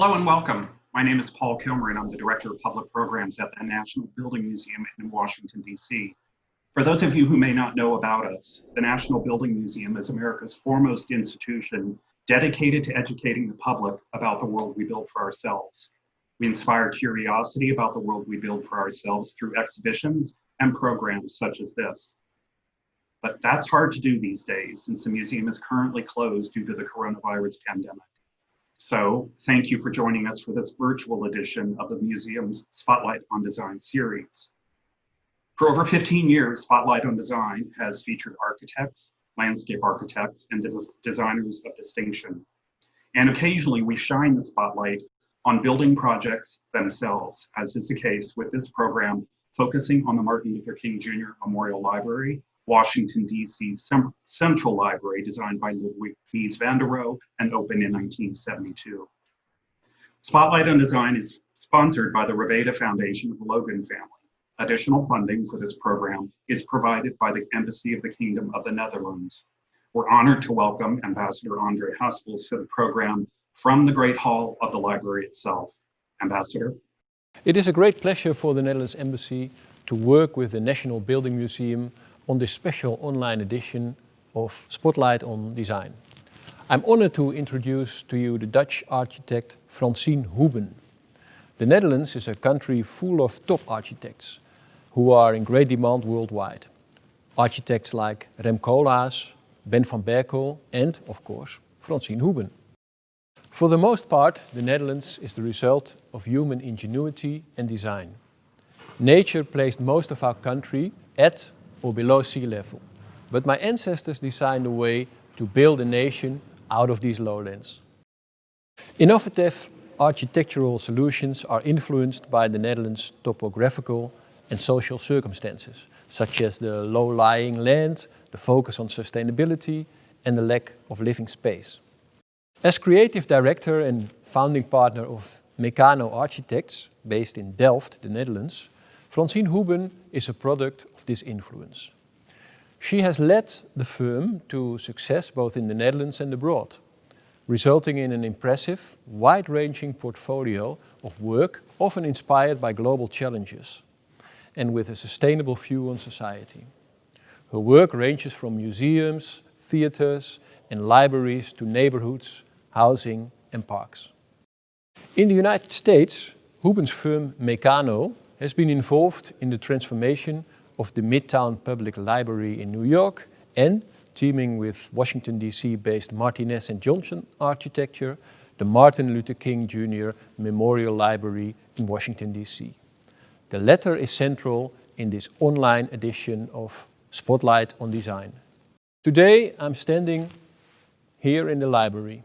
Hello and welcome. My name is Paul Kilmer and I'm the Director of Public Programs at the National Building Museum in Washington, D.C. For those of you who may not know about us, the National Building Museum is America's foremost institution dedicated to educating the public about the world we build for ourselves. We inspire curiosity about the world we build for ourselves through exhibitions and programs such as this. But that's hard to do these days since the museum is currently closed due to the coronavirus pandemic. So thank you for joining us for this virtual edition of the museum's Spotlight on Design series. For over 15 years, Spotlight on Design has featured architects, landscape architects, and designers of distinction. And occasionally we shine the spotlight on building projects themselves, as is the case with this program focusing on the Martin Luther King Jr. Memorial Library, Washington, D.C. Central Library, designed by Ludwig Mies and opened in 1972. Spotlight on Design is sponsored by the Revada Foundation of the Logan Family. Additional funding for this program is provided by the Embassy of the Kingdom of the Netherlands. We're honored to welcome Ambassador André Haspels to the program from the Great Hall of the library itself. Ambassador. It is a great pleasure for the Netherlands Embassy to work with the National Building Museum on this special online edition of Spotlight on Design. I'm honored to introduce to you the Dutch architect Francine Houben. The Netherlands is a country full of top architects who are in great demand worldwide. Architects like Rem Koolhaas, Ben van Berkel and, of course, Francine Houben. For the most part, the Netherlands is the result of human ingenuity and design. Nature placed most of our country at or below sea level, but my ancestors designed a way to build a nation out of these lowlands. Innovative architectural solutions are influenced by the Netherlands' topographical and social circumstances, such as the low-lying land, the focus on sustainability, and the lack of living space. As creative director and founding partner of Mecanoo Architects, based in Delft, the Netherlands, Francine Houben is a product of this influence. She has led the firm to success both in the Netherlands and abroad, resulting in an impressive, wide-ranging portfolio of work often inspired by global challenges and with a sustainable view on society. Her work ranges from museums, theaters, and libraries to neighborhoods, housing, and parks. In the United States, Houben's firm Mecanoo has been involved in the transformation of the Midtown Public Library in New York and, teaming with Washington, D.C. based Martinez and Johnson Architecture, the Martin Luther King Jr. Memorial Library in Washington, D.C. The latter is central in this online edition of Spotlight on Design. Today I'm standing here in the library.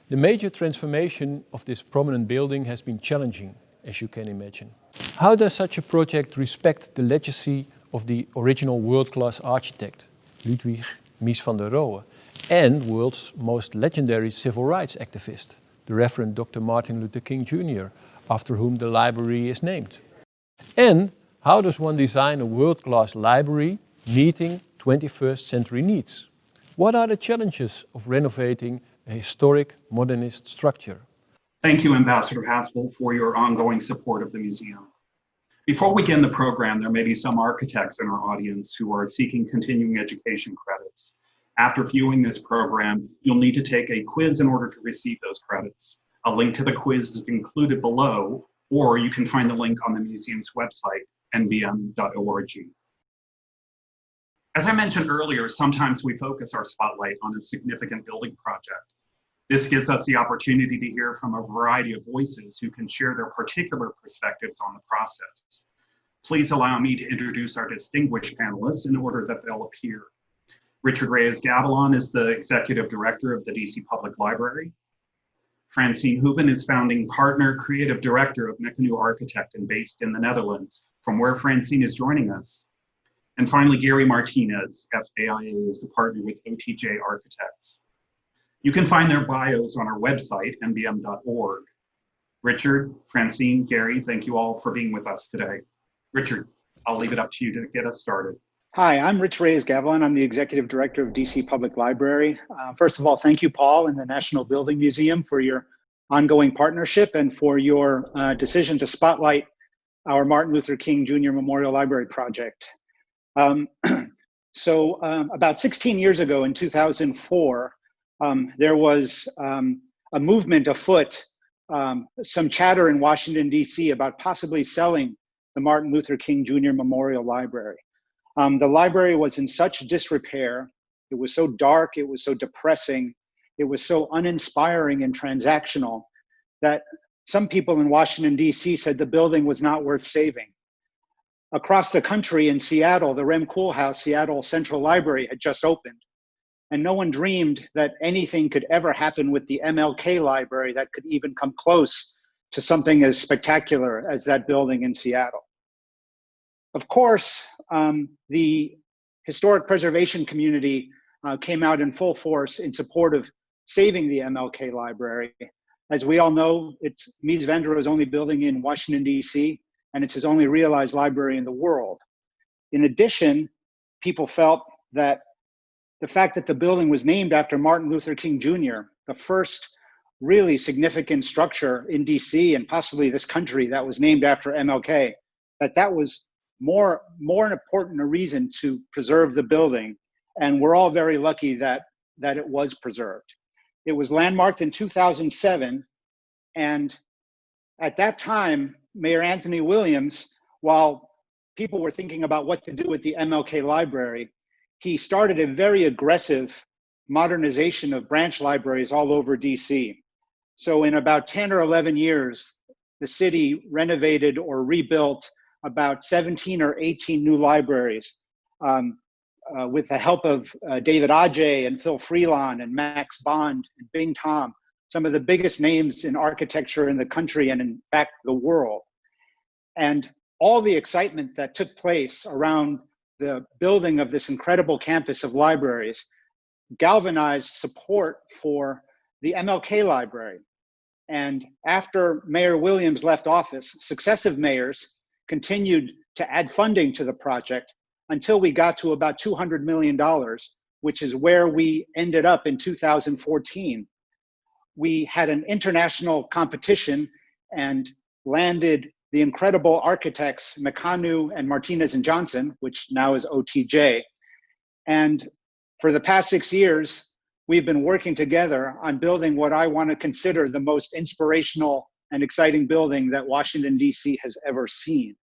The major transformation of this prominent building has been challenging, as you can imagine. How does such a project respect the legacy of the original world-class architect, Ludwig Mies van der Rohe, and world's most legendary civil rights activist, the Reverend Dr. Martin Luther King Jr., after whom the library is named? And how does one design a world-class library meeting 21st century needs? What are the challenges of renovating a historic modernist structure? Thank you, Ambassador Haspel, for your ongoing support of the museum. Before we begin the program, there may be some architects in our audience who are seeking continuing education credits. After viewing this program, you'll need to take a quiz in order to receive those credits. A link to the quiz is included below, or you can find the link on the museum's website, nbm.org. As I mentioned earlier, sometimes we focus our spotlight on a significant building project. This gives us the opportunity to hear from a variety of voices who can share their particular perspectives on the process. Please allow me to introduce our distinguished panelists in order that they'll appear. Richard Reyes-Gavilan is the Executive Director of the DC Public Library. Francine Houben is Founding Partner, Creative Director of Mecanoo Architects and based in the Netherlands, from where Francine is joining us. And finally, Gary Martinez, FAIA, is the partner with OTJ Architects. You can find their bios on our website, nbm.org. Richard, Francine, Gary, thank you all for being with us today. Richard, I'll leave it up to you to get us started. Hi, I'm Rich Reyes-Gavilan. I'm the Executive Director of DC Public Library. First of all, thank you, Paul, and the National Building Museum for your ongoing partnership and for your decision to spotlight our Martin Luther King Jr. Memorial Library project. About 16 years ago in 2004, there was a movement afoot, some chatter in Washington, D.C. about possibly selling the Martin Luther King Jr. Memorial Library. The library was in such disrepair. It was so dark, it was so depressing, it was so uninspiring and transactional that some people in Washington, D.C. said the building was not worth saving. Across the country in Seattle, the Rem Koolhaas Seattle Central Library had just opened, and no one dreamed that anything could ever happen with the MLK Library that could even come close to something as spectacular as that building in Seattle. Of course, the historic preservation community came out in full force in support of saving the MLK Library. As we all know, it's Mies van der Rohe's only building in Washington, D.C., and it's his only realized library in the world. In addition, people felt that the fact that the building was named after Martin Luther King Jr., the first really significant structure in DC and possibly this country that was named after MLK, that was more important a reason to preserve the building. And we're all very lucky that it was preserved. It was landmarked in 2007. And at that time, Mayor Anthony Williams, while people were thinking about what to do with the MLK Library, he started a very aggressive modernization of branch libraries all over DC. So in about 10 or 11 years, the city renovated or rebuilt about 17 or 18 new libraries with the help of David Adjaye and Phil Freelon and Max Bond and Bing Tom, some of the biggest names in architecture in the country and in fact the world. And all the excitement that took place around the building of this incredible campus of libraries galvanized support for the MLK Library. And after Mayor Williams left office, successive mayors continued to add funding to the project until we got to about $200 million, which is where we ended up in 2014. We had an international competition and landed the incredible architects Mecanoo and Martinez and Johnson, which now is OTJ. And for the past 6 years, we've been working together on building what I want to consider the most inspirational and exciting building that Washington, D.C. has ever seen.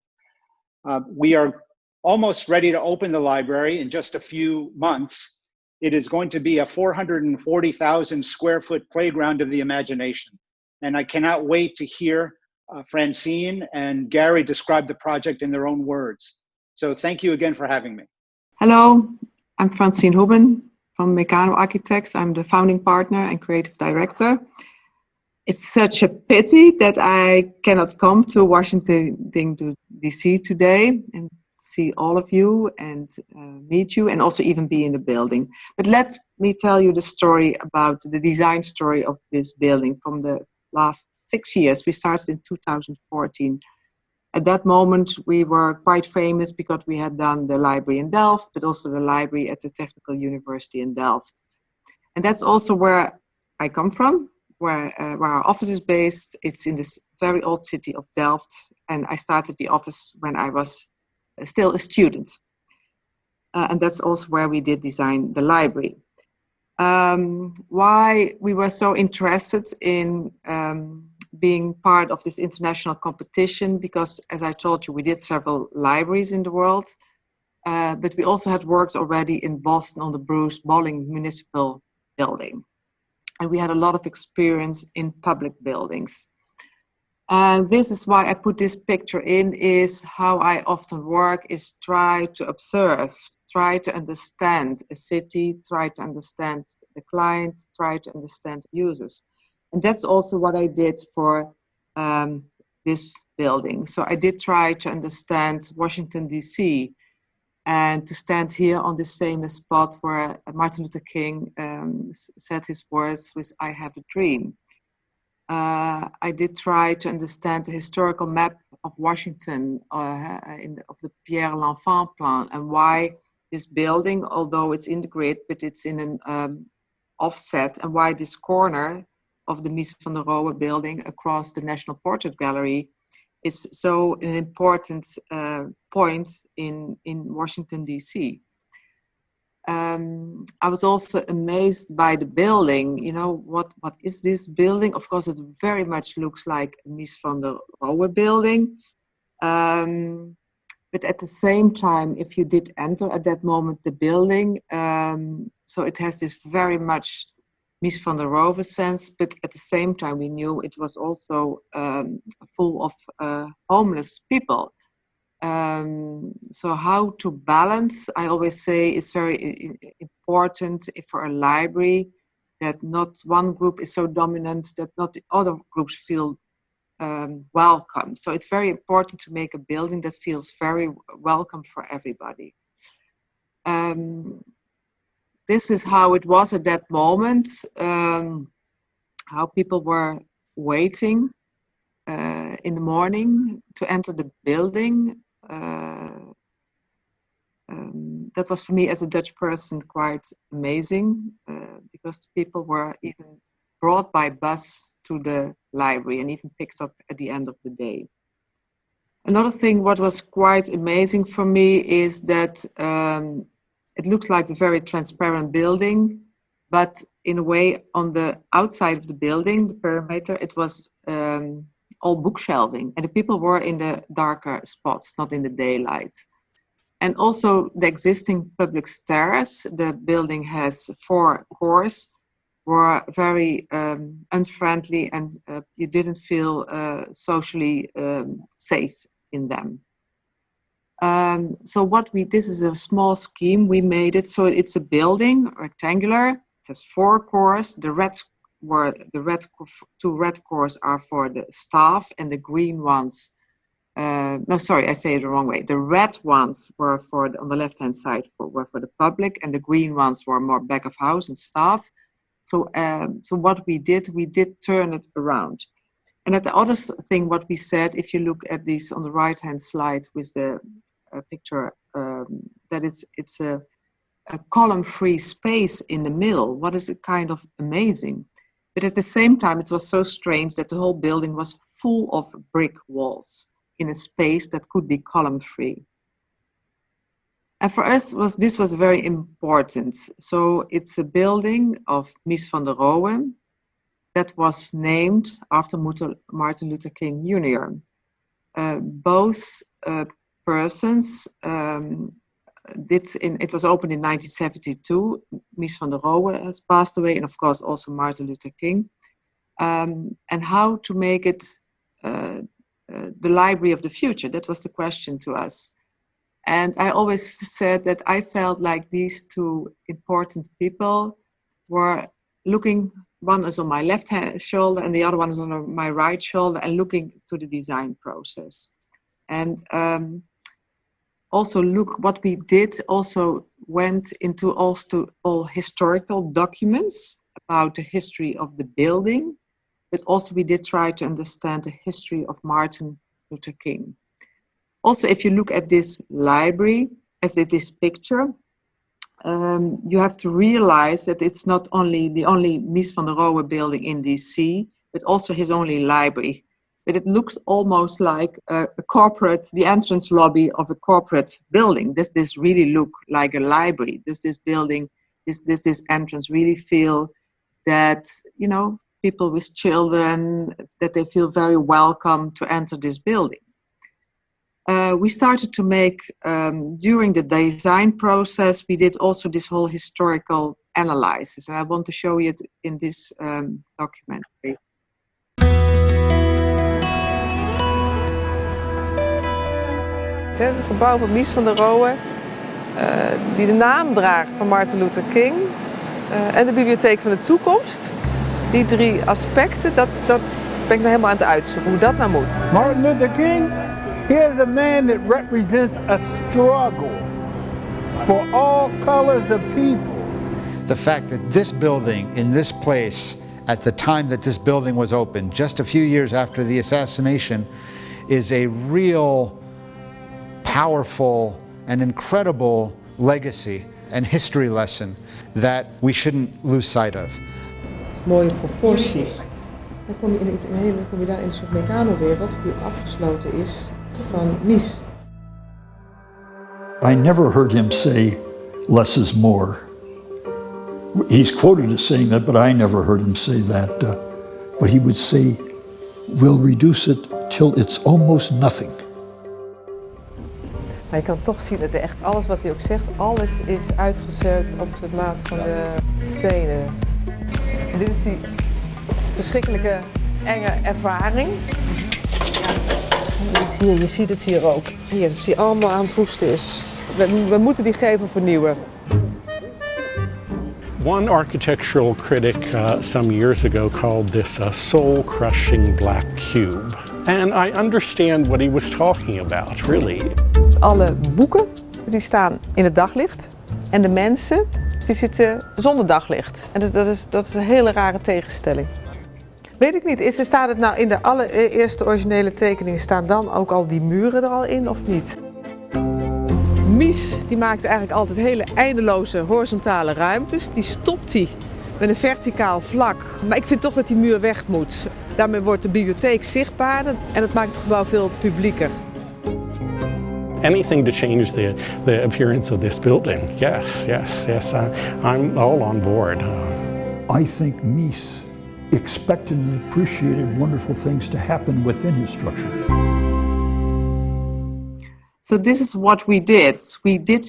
We are almost ready to open the library in just a few months. It is going to be a 440,000 square foot playground of the imagination. And I cannot wait to hear Francine and Gary describe the project in their own words. So thank you again for having me. Hello, I'm Francine Houben from Mecanoo Architects. I'm the founding partner and creative director. It's such a pity that I cannot come to Washington, D.C. today and see all of you and meet you and also even be in the building. But let me tell you the story about the design story of this building from the last 6 years. We started in 2014. At that moment, we were quite famous because we had done the library in Delft, but also the library at the Technical University in Delft. And that's also where I come from, where our office is based. It's in this very old city of Delft. And I started the office when I was still a student. And that's also where we did design the library. Why we were so interested in being part of this international competition, because as I told you, we did several libraries in the world, but we also had worked already in Boston on the Bruce Bolling Municipal Building. And we had a lot of experience in public buildings. And this is why I put this picture in, is how I often work, is try to observe, try to understand a city, try to understand the client, try to understand users. And that's also what I did for this building. So I did try to understand Washington, D.C., and to stand here on this famous spot where Martin Luther King said his words with, "I have a dream." I did try to understand the historical map of Washington, of the Pierre L'Enfant plan, and why this building, although it's in the grid, but it's in an offset, and why this corner of the Mies van der Rohe building across the National Portrait Gallery is so an important point in Washington, D.C. I was also amazed by the building. You know, what is this building? Of course, it very much looks like a Mies van der Rohe building. But at the same time, if you did enter at that moment the building, so it has this very much Mies van der Rohe sense, but at the same time we knew it was also full of homeless people. So how to balance, I always say it's very important for a library that not one group is so dominant that not the other groups feel welcome. So it's very important to make a building that feels very welcome for everybody. This is how it was at that moment, how people were waiting in the morning to enter the building. That was for me as a Dutch person quite amazing because the people were even brought by bus to the library and even picked up at the end of the day. Another thing what was quite amazing for me is that it looks like a very transparent building, but in a way on the outside of the building, the perimeter, it was all bookshelving and the people were in the darker spots, not in the daylight. And also the existing public stairs, the building has 4 cores, were very unfriendly and you didn't feel socially safe in them. So this is a small scheme, we made it so it's a building, rectangular, it has 4 cores, the 2 red cores are for the staff and the green ones, no sorry, I say it the wrong way, the red ones were on the left hand side were for the public and the green ones were more back of house and staff. So what we did turn it around. And at the other thing, what we said, if you look at this on the right-hand slide with the picture, that it's a column-free space in the middle. What is kind of amazing. But at the same time, it was so strange that the whole building was full of brick walls in a space that could be column-free. And for us, this was very important. So it's a building of Mies van der Rohe that was named after Martin Luther King Jr. Both persons it was opened in 1972. Mies van der Rohe has passed away, and of course also Martin Luther King. And how to make it the library of the future? That was the question to us. And I always said that I felt like these 2 important people were looking, one is on my left hand shoulder and the other one is on my right shoulder, and looking to the design process. And also look, what we did also went into also all historical documents about the history of the building, but also we did try to understand the history of Martin Luther King. Also, if you look at this library, as it is picture, you have to realize that it's not only the only Mies van der Rohe building in DC, but also his only library. But it looks almost like a corporate, the entrance lobby of a corporate building. Does this really look like a library? Does this building, this entrance really feel that, you know, people with children, that they feel very welcome to enter this building? We started to make, during the design process, we did also this whole historical analysis. And I want to show you it in this documentary. Het is een gebouw van Mies van der Rohe, die de naam draagt van Martin Luther King en de bibliotheek van de toekomst. Die 3 aspecten, dat ben ik nou helemaal aan het uitzoeken, hoe dat nou moet. Martin Luther King, here's a man that represents a struggle for all colors of people. The fact that this building in this place, at the time that this building was opened, just a few years after the assassination, is a real powerful and incredible legacy and history lesson that we shouldn't lose sight of. Mooie proporties. Dan kom je daar in een soort Mecanoo-wereld die afgesloten is van Mies. I never heard him say, less is more. He's quoted as saying that, but I never heard him say that. But he would say, we'll reduce it till it's almost nothing. Maar je kan toch zien dat echt alles wat hij ook zegt, alles is uitgezet op de maat van de stenen. En dit is die verschrikkelijke enge ervaring. Je ziet het hier ook. Hier, dat zie je allemaal aan het roesten is. We moeten die gevel vernieuwen. One architectural critic some years ago called this a soul-crushing black cube. And I understand what he was talking about, really. Alle boeken die staan in het daglicht en de mensen die zitten zonder daglicht. En dat is een hele rare tegenstelling. Weet ik niet, staat het nou in de allereerste originele tekeningen, staan dan ook al die muren er al in of niet? Mies die maakt eigenlijk altijd hele eindeloze horizontale ruimtes. Die stopt hij met een verticaal vlak. Maar ik vind toch dat die muur weg moet. Daarmee wordt de bibliotheek zichtbaarder en dat maakt het gebouw veel publieker. Anything to change the appearance of this building. Yes. I'm all on board. I think Mies expected and appreciated wonderful things to happen within his structure. So this is what we did. We did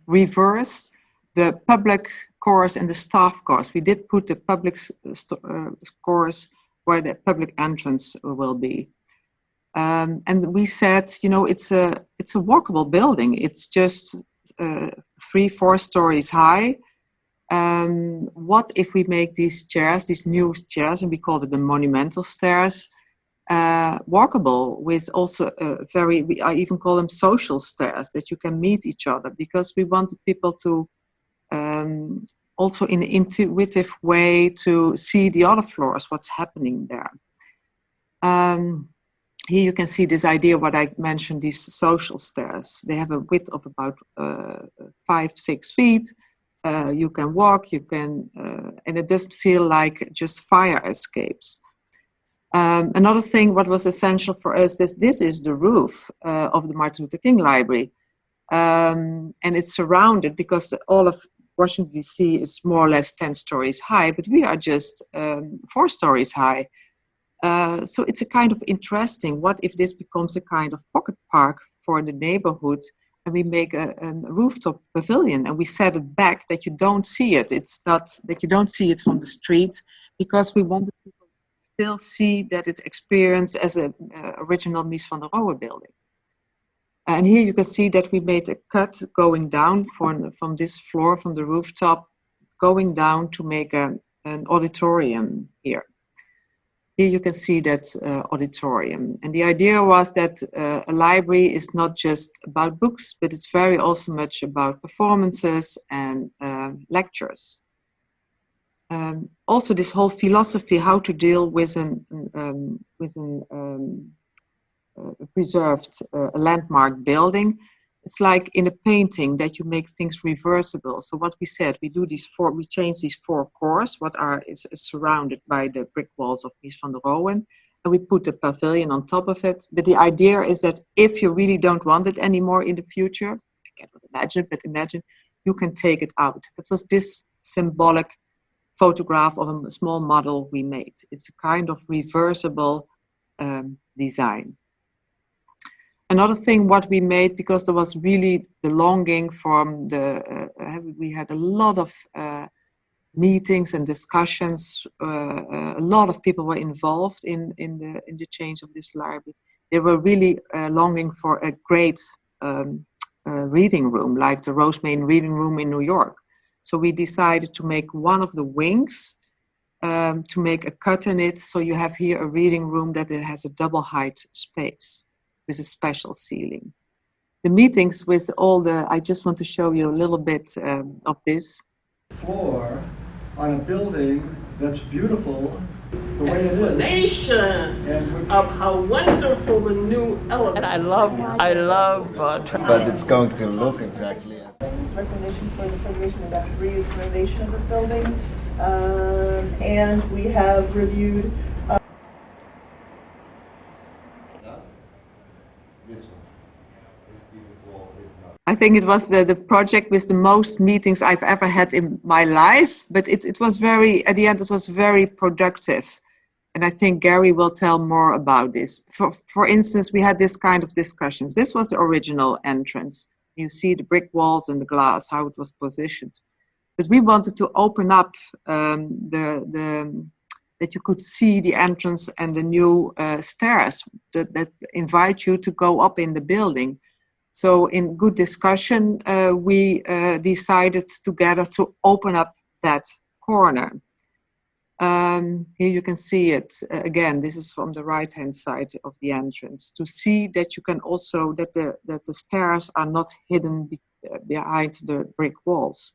reverse the public course and the staff course. We did put the public course where the public entrance will be. And we said, it's a walkable building. It's just 3-4 stories high. What if we make these chairs, these new chairs, and we call it the monumental stairs, walkable with also I even call them social stairs, that you can meet each other, because we wanted people to also in an intuitive way to see the other floors, what's happening there. Here you can see this idea, what I mentioned, these social stairs. They have a width of about 5-6 feet. You can walk, and it doesn't feel like just fire escapes. Another thing, what was essential for us, this is the roof of the Martin Luther King Library. And it's surrounded, because all of Washington, D.C. is more or less 10 stories high, but we are just 4 stories high. So it's a kind of interesting, what if this becomes a kind of pocket park for the neighborhood, and we make a rooftop pavilion, and we set it back that you don't see it. It's not that you don't see it from the street, because we wanted people to still see that it experienced as an original Mies van der Rohe building. And here you can see that we made a cut going down from this floor, from the rooftop, going down to make an auditorium here. Here you can see that auditorium. And the idea was that a library is not just about books, but it's very also much about performances and lectures. Also this whole philosophy, how to deal with a preserved landmark building. It's like in a painting that you make things reversible. So what we said, we change these 4 cores, is surrounded by the brick walls of Mies van der Rohe, and we put the pavilion on top of it. But the idea is that if you really don't want it anymore in the future, I cannot imagine, but imagine, you can take it out. That was this symbolic photograph of a small model we made. It's a kind of reversible design. Another thing what we made, because there was really the longing from we had a lot of meetings and discussions. A lot of people were involved in the change of this library. They were really longing for a great reading room, like the Rosemary Reading Room in New York. So we decided to make one of the wings, to make a cut in it. So you have here a reading room that it has a double height space with a special ceiling. The meetings with I just want to show you a little bit of this. Floor on a building that's beautiful the way it is. Explanation of how wonderful the new element. And I love. But it's going to look exactly as. Recommendation for the Federation about reuse renovation of this building. And we have reviewed I think it was the project with the most meetings I've ever had in my life, but it was very, at the end, it was very productive. And I think Gary will tell more about this. For instance, we had this kind of discussions. This was the original entrance. You see the brick walls and the glass, how it was positioned. But we wanted to open up that you could see the entrance and the new stairs that invite you to go up in the building. So in good discussion, we decided together to open up that corner. Here you can see it again. This is from the right-hand side of the entrance. To see that you can also that the stairs are not hidden behind the brick walls.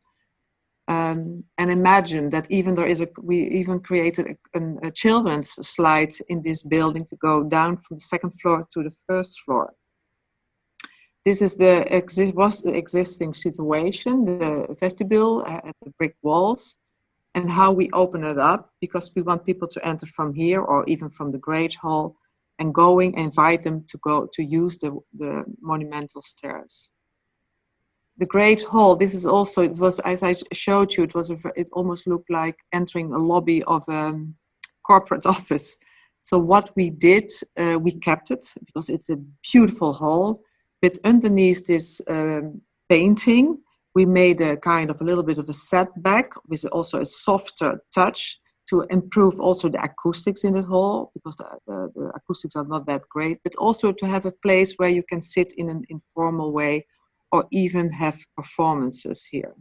And imagine that even we even created a children's slide in this building to go down from the second floor to the first floor. This is was the existing situation, the vestibule at the brick walls, and how we open it up, because we want people to enter from here or even from the Great Hall and invite them to use the monumental stairs. The Great Hall, this is also, it was, as I showed you, it almost looked like entering a lobby of a corporate office. So what we did, we kept it because it's a beautiful hall. But underneath this painting, we made a kind of a little bit of a setback with also a softer touch to improve also the acoustics in the hall, because the acoustics are not that great, but also to have a place where you can sit in an informal way or even have performances here.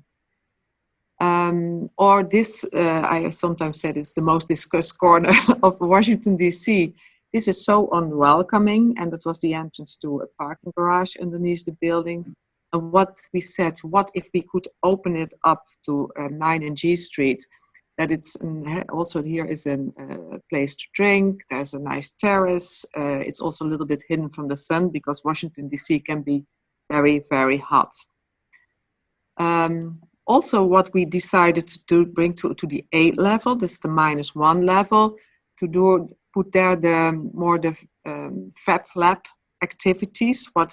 Or this, I sometimes said it's the most discussed corner of Washington, D.C. This is so unwelcoming, and that was the entrance to a parking garage underneath the building. And what we said, what if we could open it up to 9 and G Street, that it's also here is a place to drink, there's a nice terrace, it's also a little bit hidden from the sun because Washington, D.C. can be very, very hot. Also, what we decided to bring to the 8 level, this is the -1 level, to put there the Fab Lab activities, what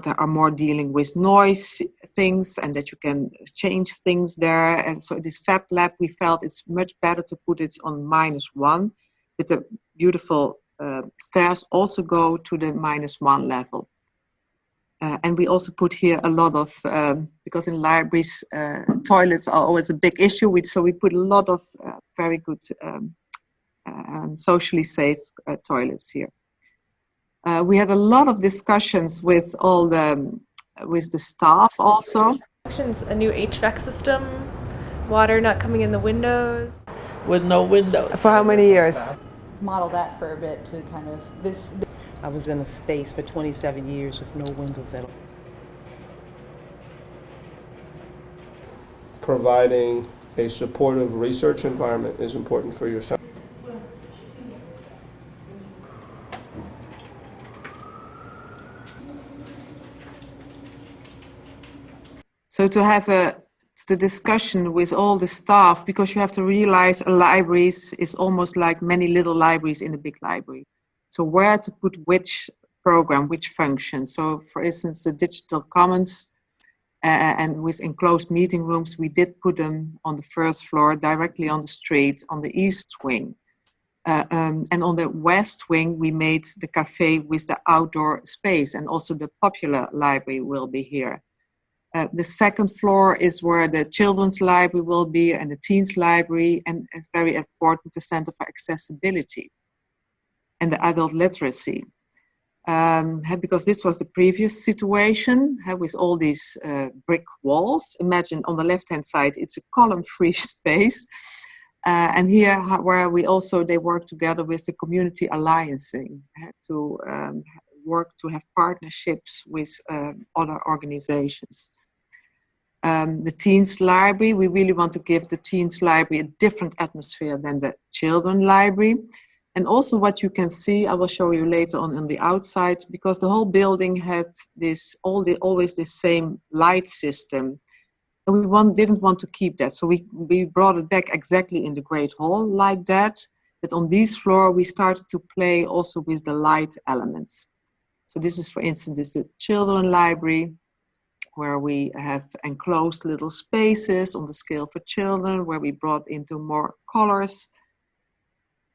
are more dealing with noise things, and that you can change things there. And so this Fab Lab, we felt it's much better to put it on -1, but the beautiful stairs also go to the -1 level. And we also put here a lot of, because in libraries, toilets are always a big issue, so we put a lot of very good socially safe toilets here. We had a lot of discussions with with the staff also. A new HVAC system, water not coming in the windows. with no windows. For how many years? Model that for a bit to kind of this. I was in a space for 27 years with no windows at all. Providing a supportive research environment is important for yourself. So to have the discussion with all the staff, because you have to realize a library is almost like many little libraries in a big library. So where to put which program, which function. So for instance, the digital commons and with enclosed meeting rooms, we did put them on the first floor, directly on the street, on the east wing. And on the west wing, we made the cafe with the outdoor space, and also the popular library will be here. The second floor is where the children's library will be and the teens library, and it's very important, the Center for Accessibility and the adult literacy. Because this was the previous situation with all these brick walls. Imagine on the left-hand side, it's a column-free space. And here where they work together with the community alliancing to work to have partnerships with other organizations. The Teens Library, we really want to give the Teens Library a different atmosphere than the Children Library. And also what you can see, I will show you later on the outside, because the whole building had always the same light system. And we didn't want to keep that. So we brought it back exactly in the Great Hall like that. But on this floor, we started to play also with the light elements. So this is, for instance, this is a children library where we have enclosed little spaces on the scale for children, where we brought into more colors.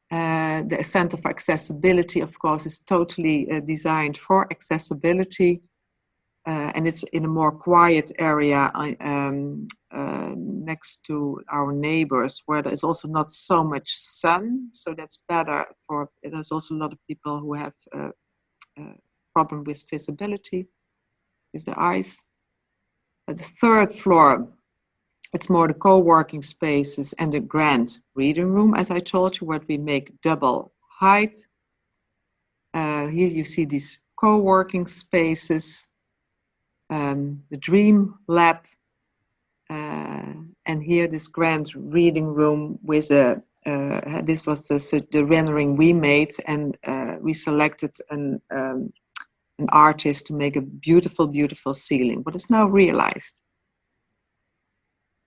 The Center for Accessibility, of course, is totally designed for accessibility. And it's in a more quiet area next to our neighbors, where there is also not so much sun. So that's better for, there's also a lot of people who have problem with visibility, with the eyes. At the third floor, it's more the co-working spaces and the grand reading room, as I told you, where we make double height. Here you see these co-working spaces, the Dream Lab, and here this grand reading room with this was the rendering we made, and we selected an artist to make a beautiful, beautiful ceiling, but it's now realized.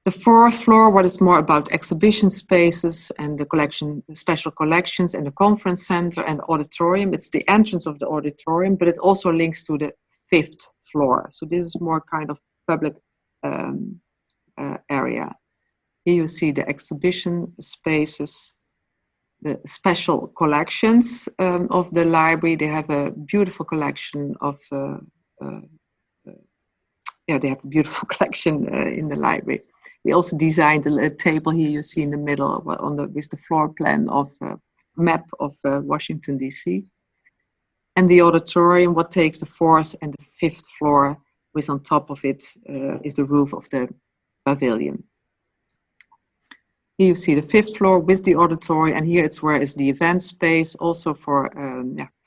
The fourth floor, what is more about exhibition spaces and the collection, special collections, and the conference center and auditorium. It's the entrance of the auditorium, but it also links to the fifth floor. So this is more kind of public area. Here you see the exhibition spaces, the special collections of the library. They have a beautiful collection of, they have a beautiful collection in the library. We also designed a table here you see in the middle with the floor plan of map of Washington, D.C. And the auditorium, what takes the fourth and the fifth floor, with on top of it is the roof of the pavilion. Here you see the fifth floor with the auditorium, and here it's where is the event space, also for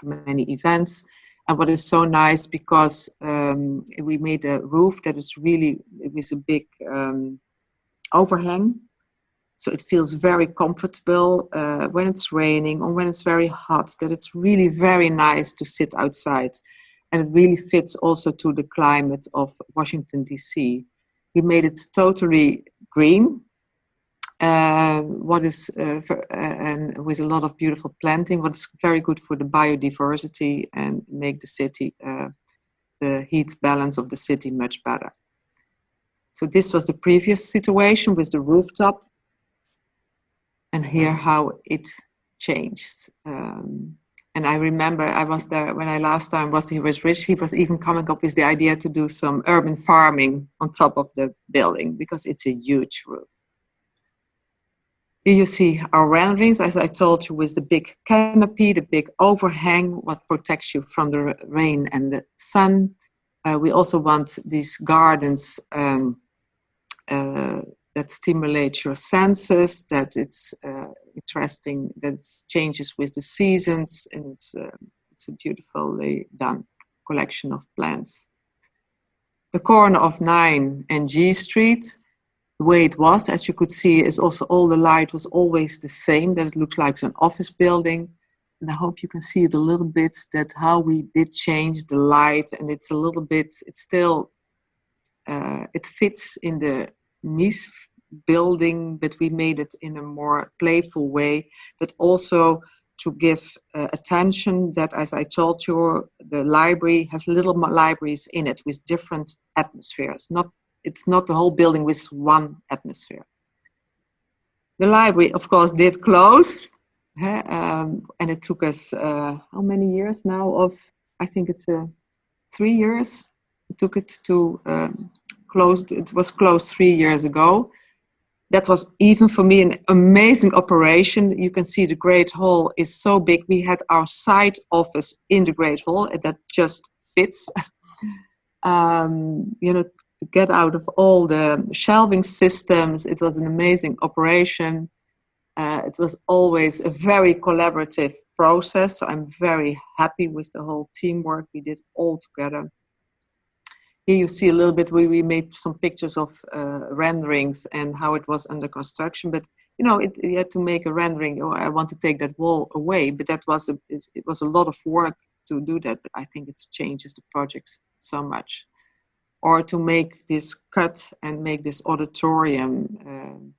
many events. And what is so nice, because we made a roof that is really, it was a big overhang. So it feels very comfortable when it's raining or when it's very hot, that it's really very nice to sit outside. And it really fits also to the climate of Washington, D.C. We made it totally green. And with a lot of beautiful planting, what's very good for the biodiversity and make the city, the heat balance of the city much better. So this was the previous situation with the rooftop, and here how it changed. And I remember I was there when I last time was, he was rich, he was even coming up with the idea to do some urban farming on top of the building, because it's a huge roof. Here you see our renderings, as I told you, with the big canopy, the big overhang, what protects you from the rain and the sun. We also want these gardens that stimulate your senses, that it's interesting, that it changes with the seasons, and it's a beautifully done collection of plants. The corner of 9 and G Street, the way it was, as you could see, is also all the light was always the same, that it looks like an office building. And I hope you can see it a little bit, that how we did change the light, and it's a little bit, it's still, it fits in the Mies building, but we made it in a more playful way, but also to give attention that, as I told you, the library has little libraries in it with different atmospheres. It's not the whole building with one atmosphere. The library, of course, did close, and it took us how many years now? I think it's 3 years. It took it to close. It was closed 3 years ago. That was even for me an amazing operation. You can see the Great Hall is so big. We had our side office in the Great Hall, and that just fits. To get out of all the shelving systems, it was an amazing operation. It was always a very collaborative process. So I'm very happy with the whole teamwork we did all together. Here you see a little bit where we made some pictures of renderings and how it was under construction. But you had to make a rendering. I want to take that wall away, but it was a lot of work to do that. But I think it changes the projects so much. or to make this cut and make this auditorium.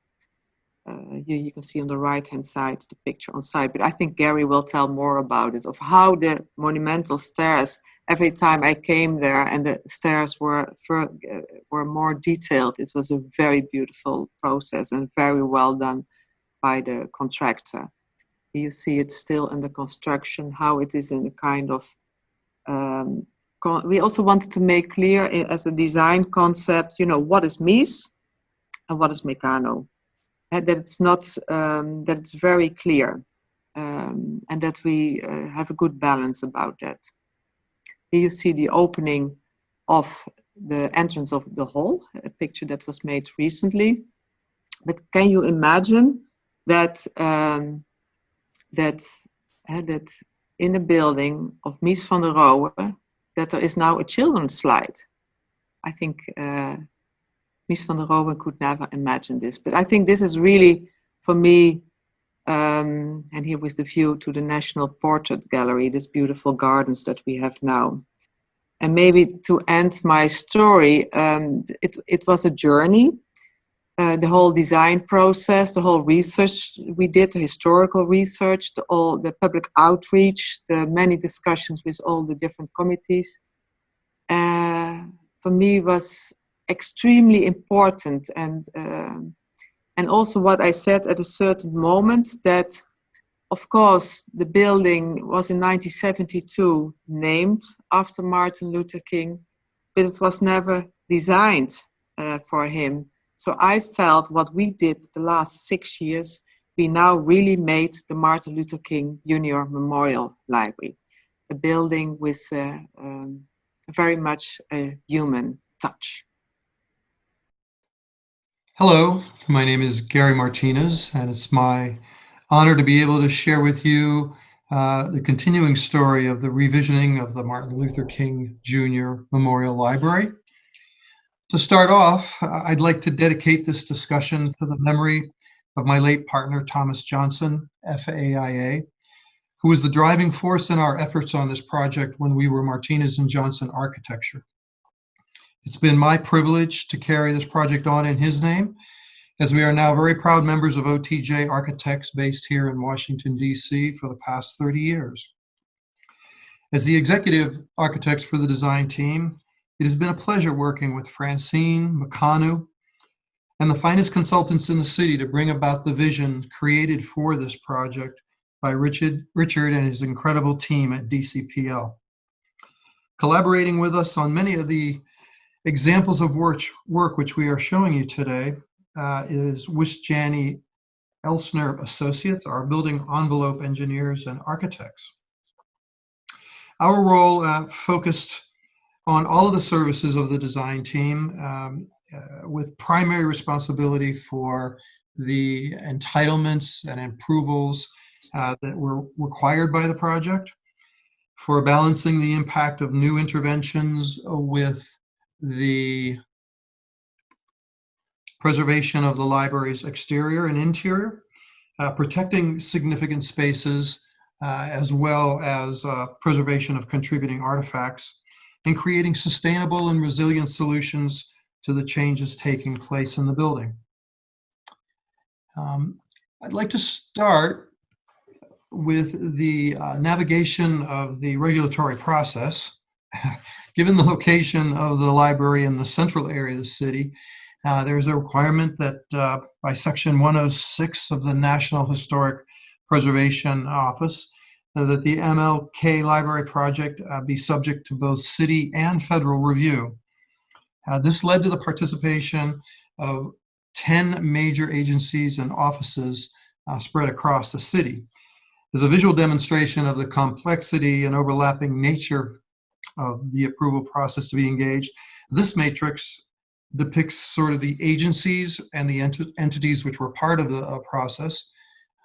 You can see on the right-hand side the picture on site, but I think Gary will tell more about it, of how the monumental stairs, every time I came there and the stairs were more detailed, it was a very beautiful process and very well done by the contractor. You see it still under construction, how it is in a kind of, we also wanted to make clear as a design concept, you know, what is Mies and what is Mecanoo. And that it's not, that it's very clear, and that we have a good balance about that. Here you see the opening of the entrance of the hall, a picture that was made recently. But can you imagine that that in the building of Mies van der Rohe, that there is now a children's slide? I think Mies van der Rohe could never imagine this. But I think this is really, for me, and here was the view to the National Portrait Gallery, these beautiful gardens that we have now. And maybe to end my story, it was a journey. The whole design process, the whole research we did, the historical research, the public outreach, the many discussions with all the different committees, for me was extremely important. And also what I said at a certain moment, that of course the building was in 1972 named after Martin Luther King, but it was never designed for him. So I felt what we did the last 6 years, we now really made the Martin Luther King Jr. Memorial Library, a building with very much a human touch. Hello, my name is Gary Martinez, and it's my honor to be able to share with you the continuing story of the revisioning of the Martin Luther King Jr. Memorial Library. To start off, I'd like to dedicate this discussion to the memory of my late partner, Thomas Johnson, FAIA, who was the driving force in our efforts on this project when we were Martinez and Johnson Architecture. It's been my privilege to carry this project on in his name, as we are now very proud members of OTJ Architects based here in Washington, D.C. for the past 30 years. As the executive architects for the design team, it has been a pleasure working with Francine, McConnell, and the finest consultants in the city to bring about the vision created for this project by Richard and his incredible team at DCPL. Collaborating with us on many of the examples of work which we are showing you today is Janney Elsner Associates, our building envelope engineers and architects. Our role focused on all of the services of the design team, with primary responsibility for the entitlements and approvals that were required by the project, for balancing the impact of new interventions with the preservation of the library's exterior and interior, protecting significant spaces, as well as preservation of contributing artifacts, and creating sustainable and resilient solutions to the changes taking place in the building. I'd like to start with the navigation of the regulatory process. Given the location of the library in the central area of the city, there's a requirement that by Section 106 of the National Historic Preservation Office, that the MLK Library project be subject to both city and federal review. This led to the participation of 10 major agencies and offices spread across the city. As a visual demonstration of the complexity and overlapping nature of the approval process to be engaged, this matrix depicts sort of the agencies and the entities which were part of the process.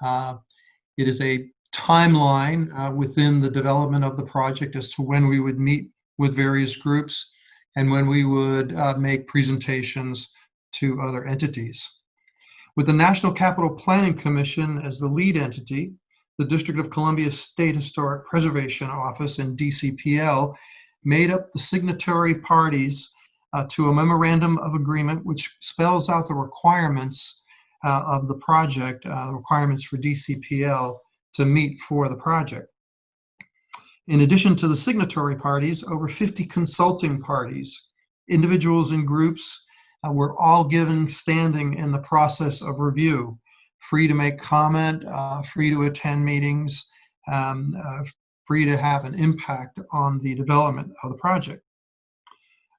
It is a timeline within the development of the project as to when we would meet with various groups and when we would make presentations to other entities. With the National Capital Planning Commission as the lead entity, the District of Columbia State Historic Preservation Office and DCPL made up the signatory parties to a memorandum of agreement which spells out the requirements of the project, the requirements for DCPL to meet for the project. In addition to the signatory parties, over 50 consulting parties, individuals and groups, were all given standing in the process of review, free to make comment, free to attend meetings, free to have an impact on the development of the project.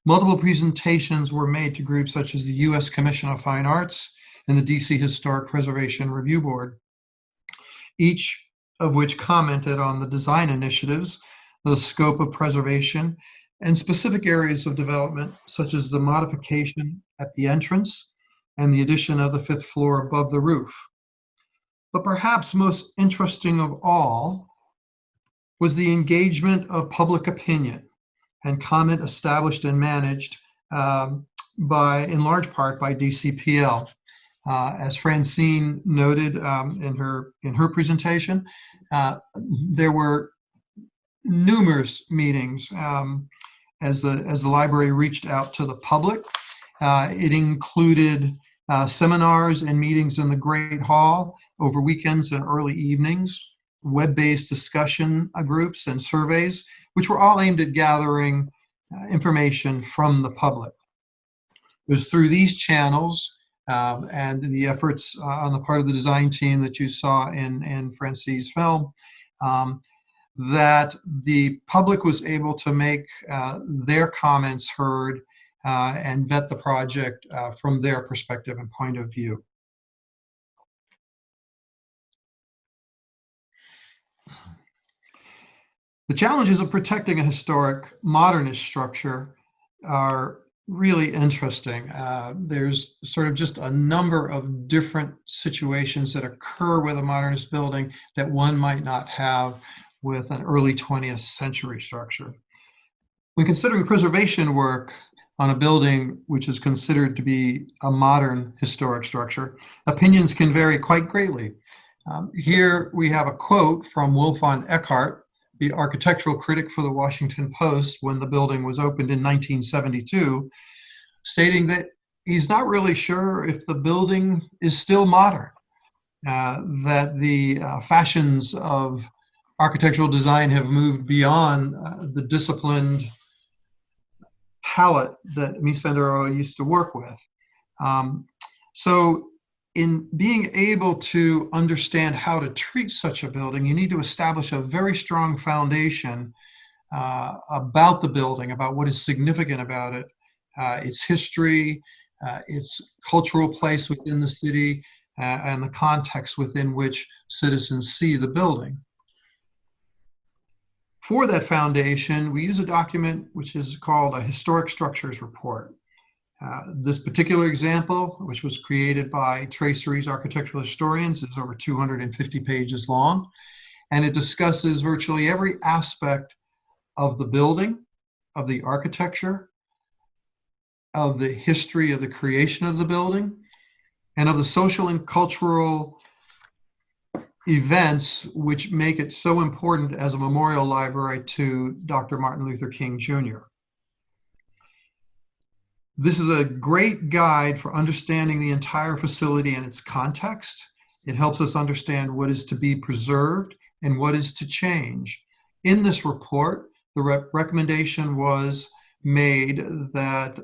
Multiple presentations were made to groups such as the U.S. Commission of Fine Arts and the D.C. Historic Preservation Review Board, each of which commented on the design initiatives, the scope of preservation, and specific areas of development, such as the modification at the entrance and the addition of the 5th floor above the roof. But perhaps most interesting of all was the engagement of public opinion and comment established and managed in large part by DCPL. As Francine noted in her presentation, there were numerous meetings as the library reached out to the public. It included seminars and meetings in the Great Hall over weekends and early evenings, web-based discussion groups and surveys, which were all aimed at gathering information from the public. It was through these channels and the efforts on the part of the design team that you saw in Francine's film that the public was able to make their comments heard and vet the project from their perspective and point of view. The challenges of protecting a historic modernist structure are really interesting. There's sort of just a number of different situations that occur with a modernist building that one might not have with an early 20th century structure. When considering preservation work on a building which is considered to be a modern historic structure, opinions can vary quite greatly. Here we have a quote from Wolfgang Eckhart, the architectural critic for the Washington Post when the building was opened in 1972, stating that he's not really sure if the building is still modern, that the fashions of architectural design have moved beyond the disciplined palette that Mies van der Rohe used to work with. So in being able to understand how to treat such a building, you need to establish a very strong foundation about the building, about what is significant about it, its history, its cultural place within the city, and the context within which citizens see the building. For that foundation, we use a document which is called a Historic Structures Report. This particular example, which was created by Tracery's architectural historians, is over 250 pages long, and it discusses virtually every aspect of the building, of the architecture, of the history of the creation of the building, and of the social and cultural events which make it so important as a memorial library to Dr. Martin Luther King Jr. This is a great guide for understanding the entire facility and its context. It helps us understand what is to be preserved and what is to change. In this report, the recommendation was made that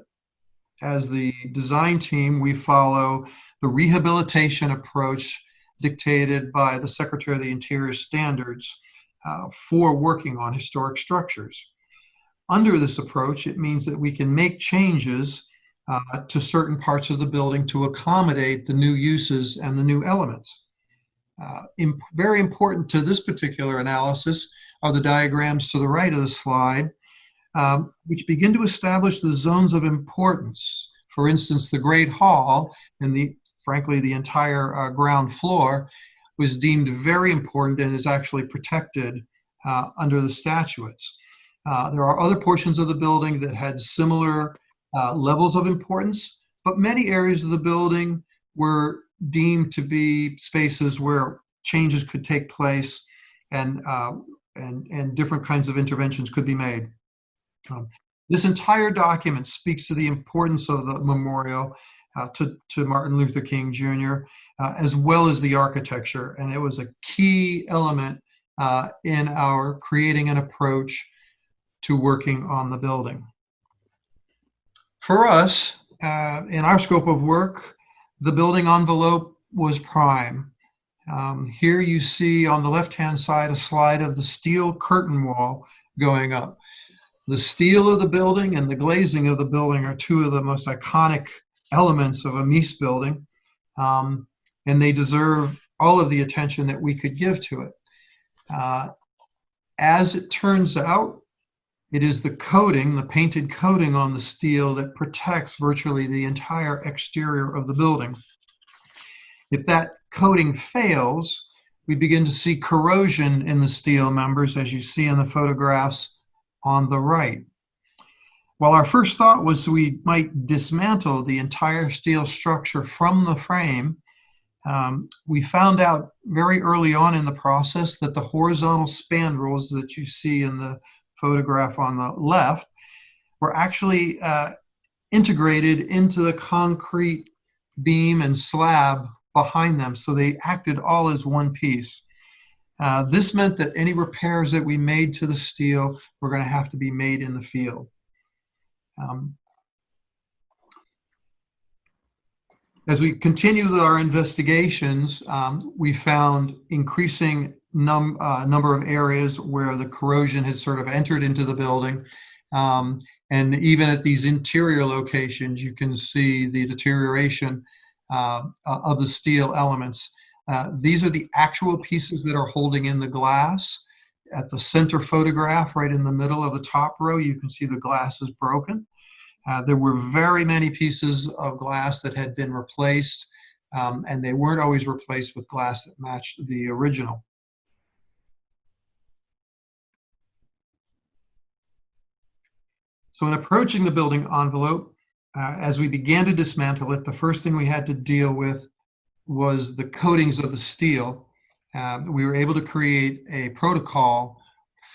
as the design team, we follow the rehabilitation approach dictated by the Secretary of the Interior standards for working on historic structures. Under this approach, it means that we can make changes to certain parts of the building to accommodate the new uses and the new elements. Very important to this particular analysis are the diagrams to the right of the slide, which begin to establish the zones of importance. For instance, the Great Hall and frankly, the entire ground floor was deemed very important and is actually protected under the statutes. There are other portions of the building that had similar levels of importance, but many areas of the building were deemed to be spaces where changes could take place and different kinds of interventions could be made. This entire document speaks to the importance of the memorial to Martin Luther King Jr., as well as the architecture. And it was a key element in our creating an approach to working on the building. For us, in our scope of work, the building envelope was prime. Here you see on the left-hand side a slide of the steel curtain wall going up. The steel of the building and the glazing of the building are two of the most iconic elements of a Mies building, and they deserve all of the attention that we could give to it. As it turns out, it is the coating, the painted coating on the steel, that protects virtually the entire exterior of the building. If that coating fails, we begin to see corrosion in the steel members, as you see in the photographs on the right. While our first thought was we might dismantle the entire steel structure from the frame, we found out very early on in the process that the horizontal spandrels that you see in the photograph on the left were actually integrated into the concrete beam and slab behind them, so they acted all as one piece. This meant that any repairs that we made to the steel were going to have to be made in the field. As we continued our investigations, we found increasing number of areas where the corrosion had sort of entered into the building. And even at these interior locations, you can see the deterioration of the steel elements. These are the actual pieces that are holding in the glass. At the center photograph, right in the middle of the top row, you can see the glass is broken. There were very many pieces of glass that had been replaced, and they weren't always replaced with glass that matched the original. So in approaching the building envelope, as we began to dismantle it, the first thing we had to deal with was the coatings of the steel. We were able to create a protocol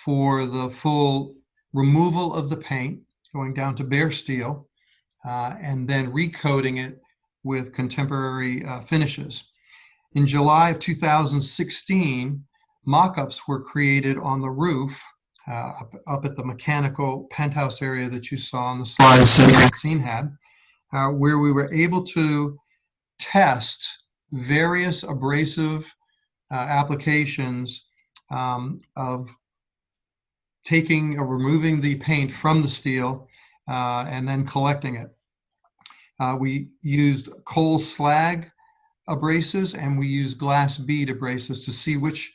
for the full removal of the paint, going down to bare steel, and then recoating it with contemporary finishes. In July of 2016, mock-ups were created on the roof up at the mechanical penthouse area that you saw on the slide that Francine had, where we were able to test various abrasive applications of taking or removing the paint from the steel and then collecting it. We used coal slag abrasives and we used glass bead abrasives to see which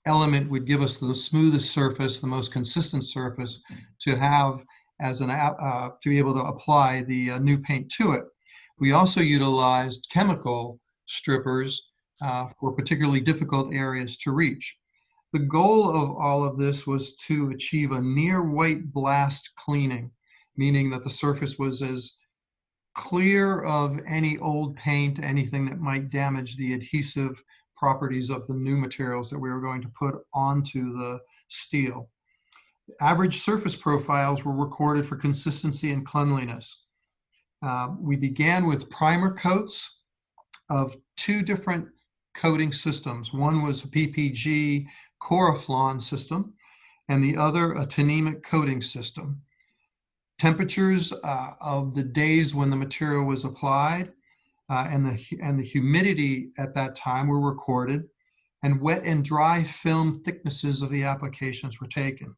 element would give us the smoothest surface, the most consistent surface to have as an to be able to apply the new paint to it. We also utilized chemical strippers for particularly difficult areas to reach. The goal of all of this was to achieve a near white blast cleaning, meaning that the surface was as clear of any old paint, anything that might damage the adhesive properties of the new materials that we were going to put onto the steel. Average surface profiles were recorded for consistency and cleanliness. We began with primer coats of two different coating systems. One was a PPG Coroflon system, and the other a Tennemic coating system. Temperatures of the days when the material was applied and the humidity at that time were recorded, and wet and dry film thicknesses of the applications were taken.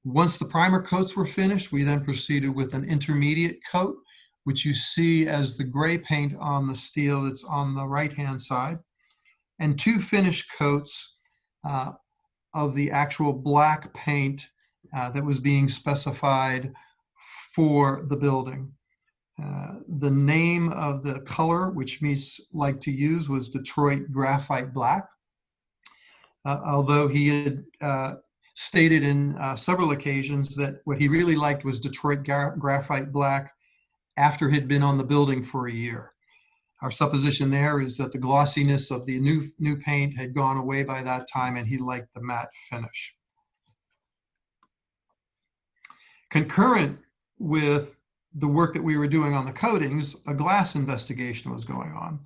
Once the primer coats were finished, we then proceeded with an intermediate coat, which you see as the gray paint on the steel that's on the right-hand side, and two finish coats of the actual black paint that was being specified for the building. The name of the color, which Mies liked to use, was Detroit Graphite Black, although he had stated in several occasions that what he really liked was Detroit Graphite Black after it had been on the building for a year. Our supposition there is that the glossiness of the new paint had gone away by that time and he liked the matte finish. Concurrent with the work that we were doing on the coatings, a glass investigation was going on.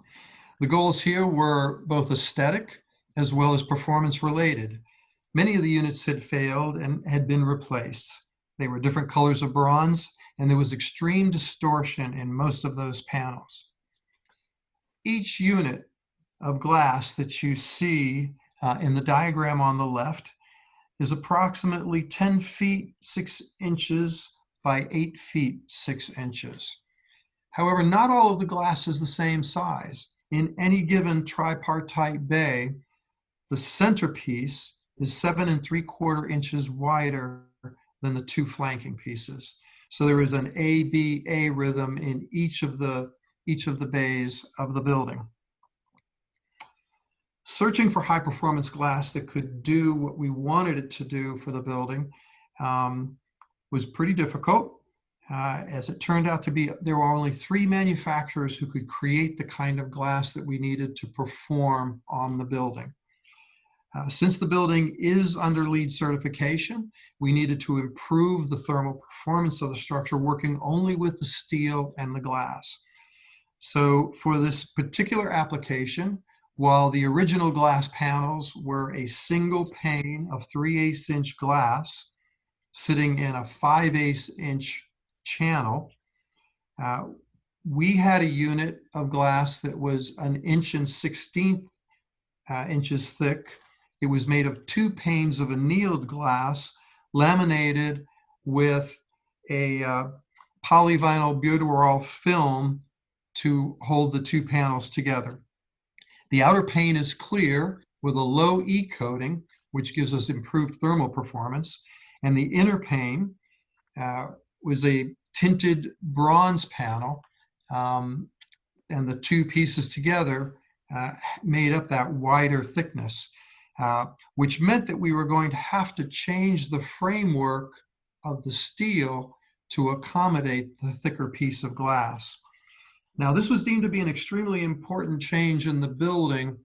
The goals here were both aesthetic as well as performance related. Many of the units had failed and had been replaced. They were different colors of bronze, and there was extreme distortion in most of those panels. Each unit of glass that you see in the diagram on the left is approximately 10 feet 6 inches by 8 feet 6 inches. However, not all of the glass is the same size. In any given tripartite bay, the centerpiece is 7 3/4 inches wider than the two flanking pieces. So there is an ABA rhythm in each of the bays of the building. Searching for high performance glass that could do what we wanted it to do for the building was pretty difficult. As it turned out to be, there were only 3 manufacturers who could create the kind of glass that we needed to perform on the building. Since the building is under LEED certification, we needed to improve the thermal performance of the structure working only with the steel and the glass. So for this particular application, while the original glass panels were a single pane of 3/8 inch glass sitting in a 5/8 inch channel, we had a unit of glass that was 1 16 inches thick. It was made of 2 panes of annealed glass laminated with a polyvinyl butyl film to hold the 2 panels together. The outer pane is clear with a low E coating, which gives us improved thermal performance. And the inner pane was a tinted bronze panel, and the 2 pieces together made up that wider thickness, which meant that we were going to have to change the framework of the steel to accommodate the thicker piece of glass. Now, this was deemed to be an extremely important change in the building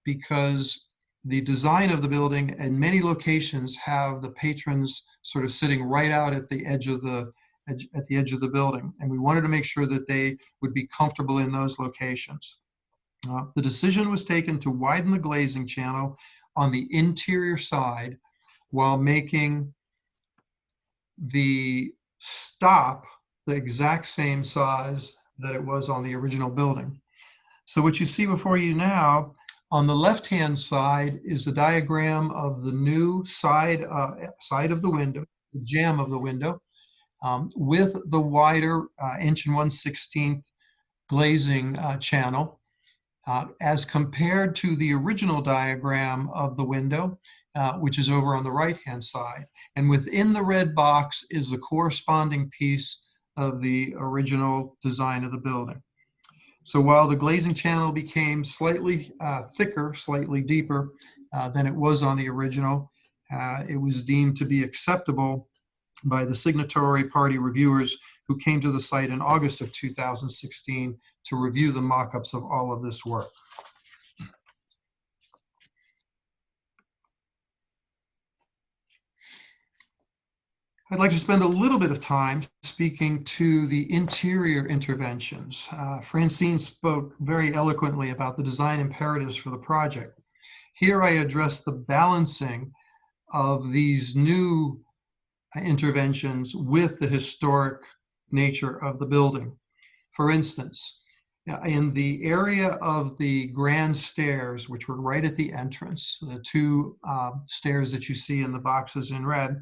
because the design of the building in many locations have the patrons sort of sitting right out at the edge of the building, and we wanted to make sure that they would be comfortable in those locations. The decision was taken to widen the glazing channel on the interior side while making the stop the exact same size that it was on the original building. So what you see before you now, on the left-hand side is a diagram of the new side of the window, the jamb of the window, with the wider 1 1/16 glazing channel, as compared to the original diagram of the window, which is over on the right-hand side. And within the red box is the corresponding piece of the original design of the building. So while the glazing channel became slightly thicker, slightly deeper than it was on the original, it was deemed to be acceptable by the signatory party reviewers who came to the site in August of 2016 to review the mock-ups of all of this work. I'd like to spend a little bit of time speaking to the interior interventions. Francine spoke very eloquently about the design imperatives for the project. Here I address the balancing of these new interventions with the historic nature of the building. For instance, in the area of the grand stairs, which were right at the entrance, the 2 stairs that you see in the boxes in red,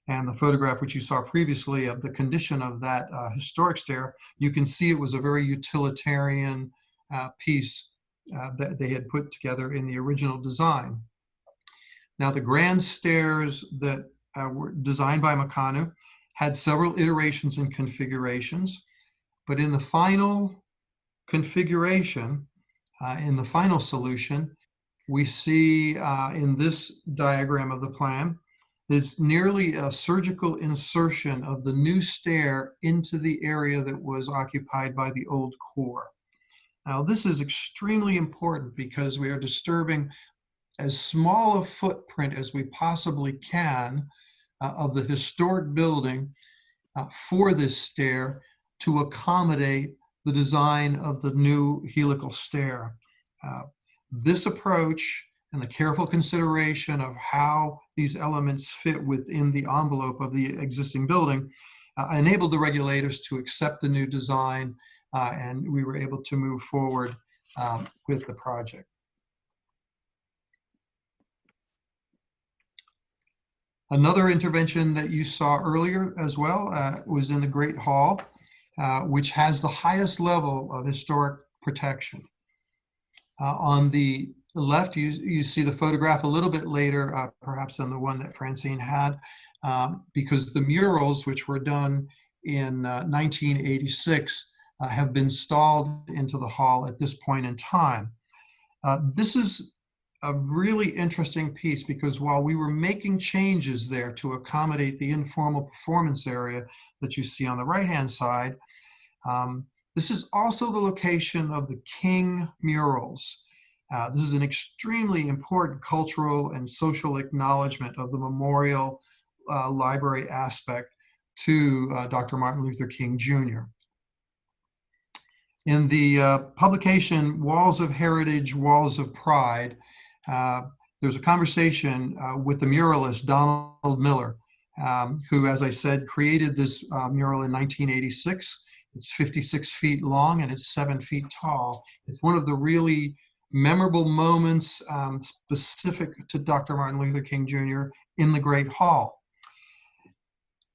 and the photograph which you saw previously of the condition of that historic stair, you can see it was a very utilitarian piece that they had put together in the original design. Now, the grand stairs that were designed by Mecanoo had several iterations and configurations, but in the final configuration, in the final solution, we see in this diagram of the plan, there's nearly a surgical insertion of the new stair into the area that was occupied by the old core. Now, this is extremely important because we are disturbing as small a footprint as we possibly can of the historic building for this stair to accommodate the design of the new helical stair. This approach and the careful consideration of how these elements fit within the envelope of the existing building enabled the regulators to accept the new design, and we were able to move forward with the project. Another intervention that you saw earlier as well was in the Great Hall, which has the highest level of historic protection. On the left, you see the photograph a little bit later, perhaps than the one that Francine had, because the murals, which were done in 1986, have been installed into the hall at this point in time. This is a really interesting piece because while we were making changes there to accommodate the informal performance area that you see on the right-hand side, this is also the location of the King murals. This is an extremely important cultural and social acknowledgement of the memorial library aspect to Dr. Martin Luther King Jr. In the publication Walls of Heritage, Walls of Pride, there's a conversation with the muralist Donald Miller, who, as I said, created this mural in 1986. It's 56 feet long and it's 7 feet tall. It's one of the really memorable moments specific to Dr. Martin Luther King Jr. in the Great Hall.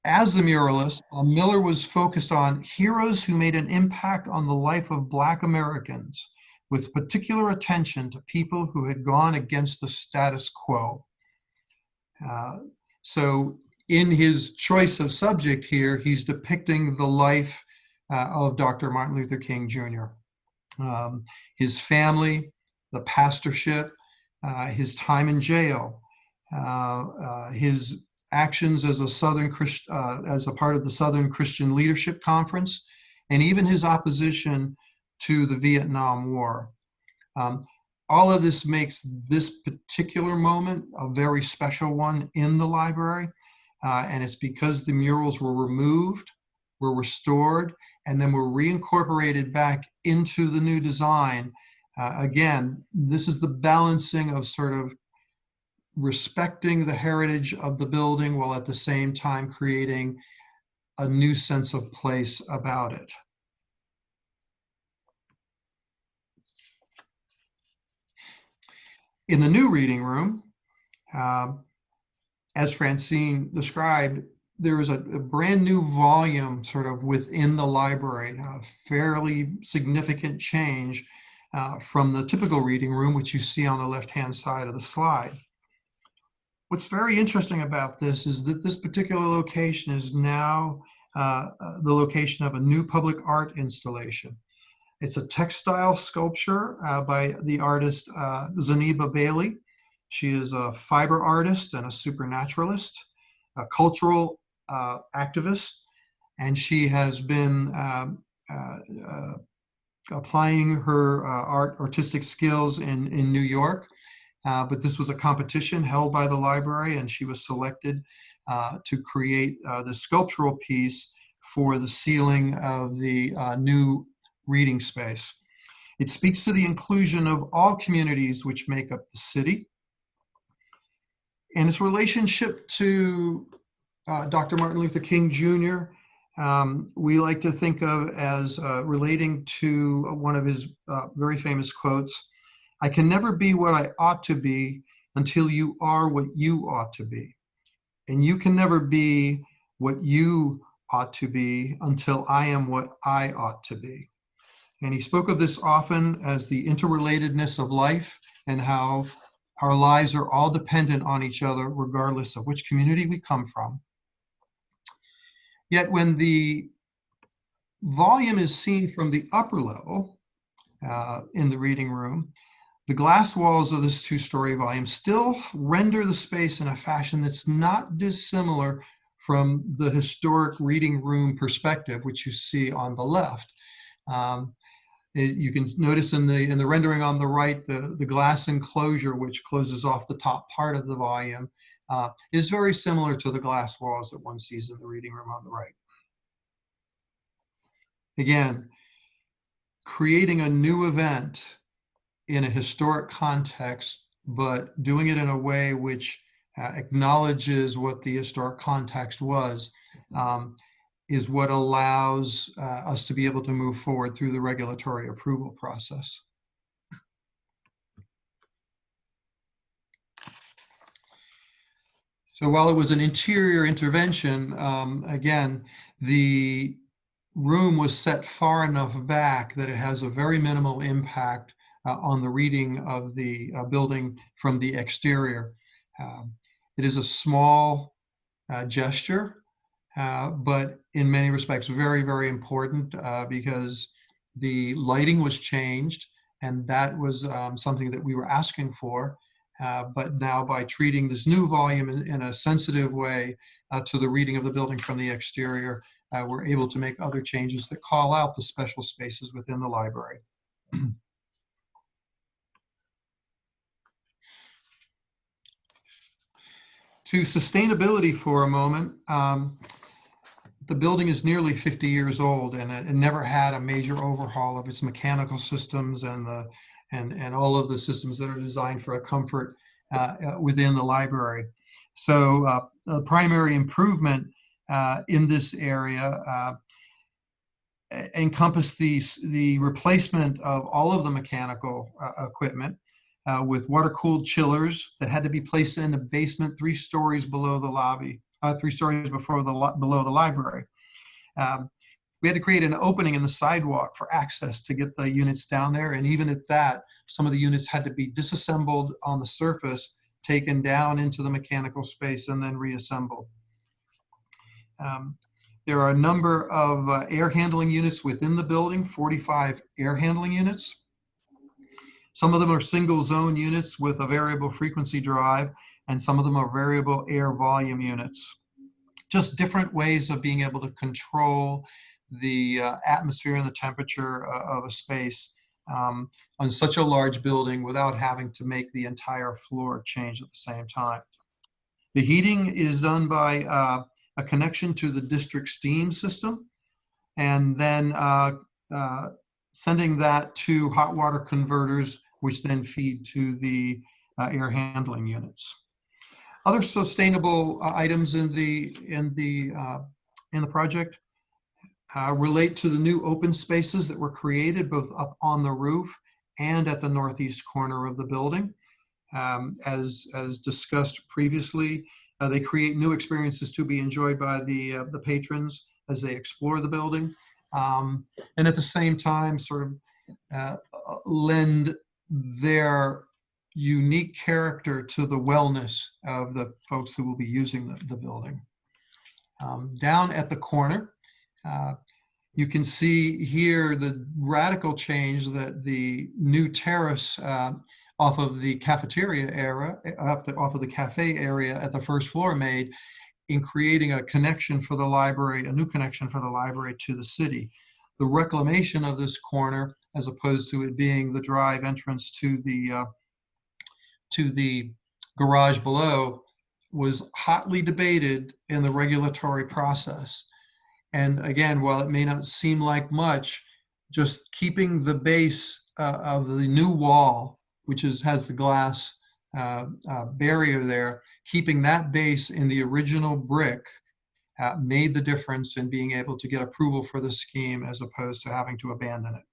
As the muralist, Miller was focused on heroes who made an impact on the life of Black Americans, with particular attention to people who had gone against the status quo. So in his choice of subject here, he's depicting the life of Dr. Martin Luther King Jr. His family, the pastorship, his time in jail, his actions as a part of the Southern Christian Leadership Conference, and even his opposition to the Vietnam War. All of this makes this particular moment a very special one in the library, and it's because the murals were removed, were restored, and then were reincorporated back into the new design. Again, this is the balancing of sort of respecting the heritage of the building while at the same time creating a new sense of place about it. In the new reading room, as Francine described, there is a brand new volume sort of within the library, a fairly significant change from the typical reading room, which you see on the left-hand side of the slide. What's very interesting about this is that this particular location is now the location of a new public art installation. It's a textile sculpture by the artist Zaniba Bailey. She is a fiber artist and a supernaturalist, a cultural activist, and she has been applying her artistic skills in New York. But this was a competition held by the library, and she was selected to create the sculptural piece for the ceiling of the new reading space. It speaks to the inclusion of all communities which make up the city, and its relationship to Dr. Martin Luther King Jr. We like to think of as relating to one of his very famous quotes: "I can never be what I ought to be until you are what you ought to be. And you can never be what you ought to be until I am what I ought to be." And he spoke of this often as the interrelatedness of life and how our lives are all dependent on each other regardless of which community we come from. Yet when the volume is seen from the upper level in the reading room, the glass walls of this two-story volume still render the space in a fashion that's not dissimilar from the historic reading room perspective, which you see on the left. You can notice in the rendering on the right, the glass enclosure, which closes off the top part of the volume, is very similar to the glass walls that one sees in the reading room on the right. Again, creating a new event in a historic context, but doing it in a way which acknowledges what the historic context was, is what allows us to be able to move forward through the regulatory approval process. So while it was an interior intervention, again, the room was set far enough back that it has a very minimal impact on the reading of the building from the exterior. It is a small gesture, but in many respects very, very important because the lighting was changed, and that was something that we were asking for. But now by treating this new volume in a sensitive way to the reading of the building from the exterior, we're able to make other changes that call out the special spaces within the library. To sustainability for a moment, the building is nearly 50 years old, and it never had a major overhaul of its mechanical systems and all of the systems that are designed for a comfort within the library. So the primary improvement in this area encompassed the replacement of all of the mechanical equipment with water-cooled chillers that had to be placed in the basement 3 stories below the lobby, 3 stories below the library. We had to create an opening in the sidewalk for access to get the units down there, and even at that, some of the units had to be disassembled on the surface, taken down into the mechanical space, and then reassembled. There are a number of air handling units within the building, 45 air handling units. Some of them are single zone units with a variable frequency drive, and some of them are variable air volume units. Just different ways of being able to control the atmosphere and the temperature of a space on such a large building without having to make the entire floor change at the same time. The heating is done by a connection to the district steam system, and then sending that to hot water converters, which then feed to the air handling units. Other sustainable items in the project relate to the new open spaces that were created both up on the roof and at the northeast corner of the building. As discussed previously, they create new experiences to be enjoyed by the patrons as they explore the building, and at the same time sort of lend their unique character to the wellness of the folks who will be using the building. Down at the corner, you can see here the radical change that the new terrace off of the cafeteria area, off of the cafe area at the first floor made in creating a connection for the library, a new connection for the library to the city. The reclamation of this corner, as opposed to it being the drive entrance to the garage below, was hotly debated in the regulatory process. And again, while it may not seem like much, just keeping the base of the new wall, which has the glass barrier there, keeping that base in the original brick made the difference in being able to get approval for the scheme as opposed to having to abandon it.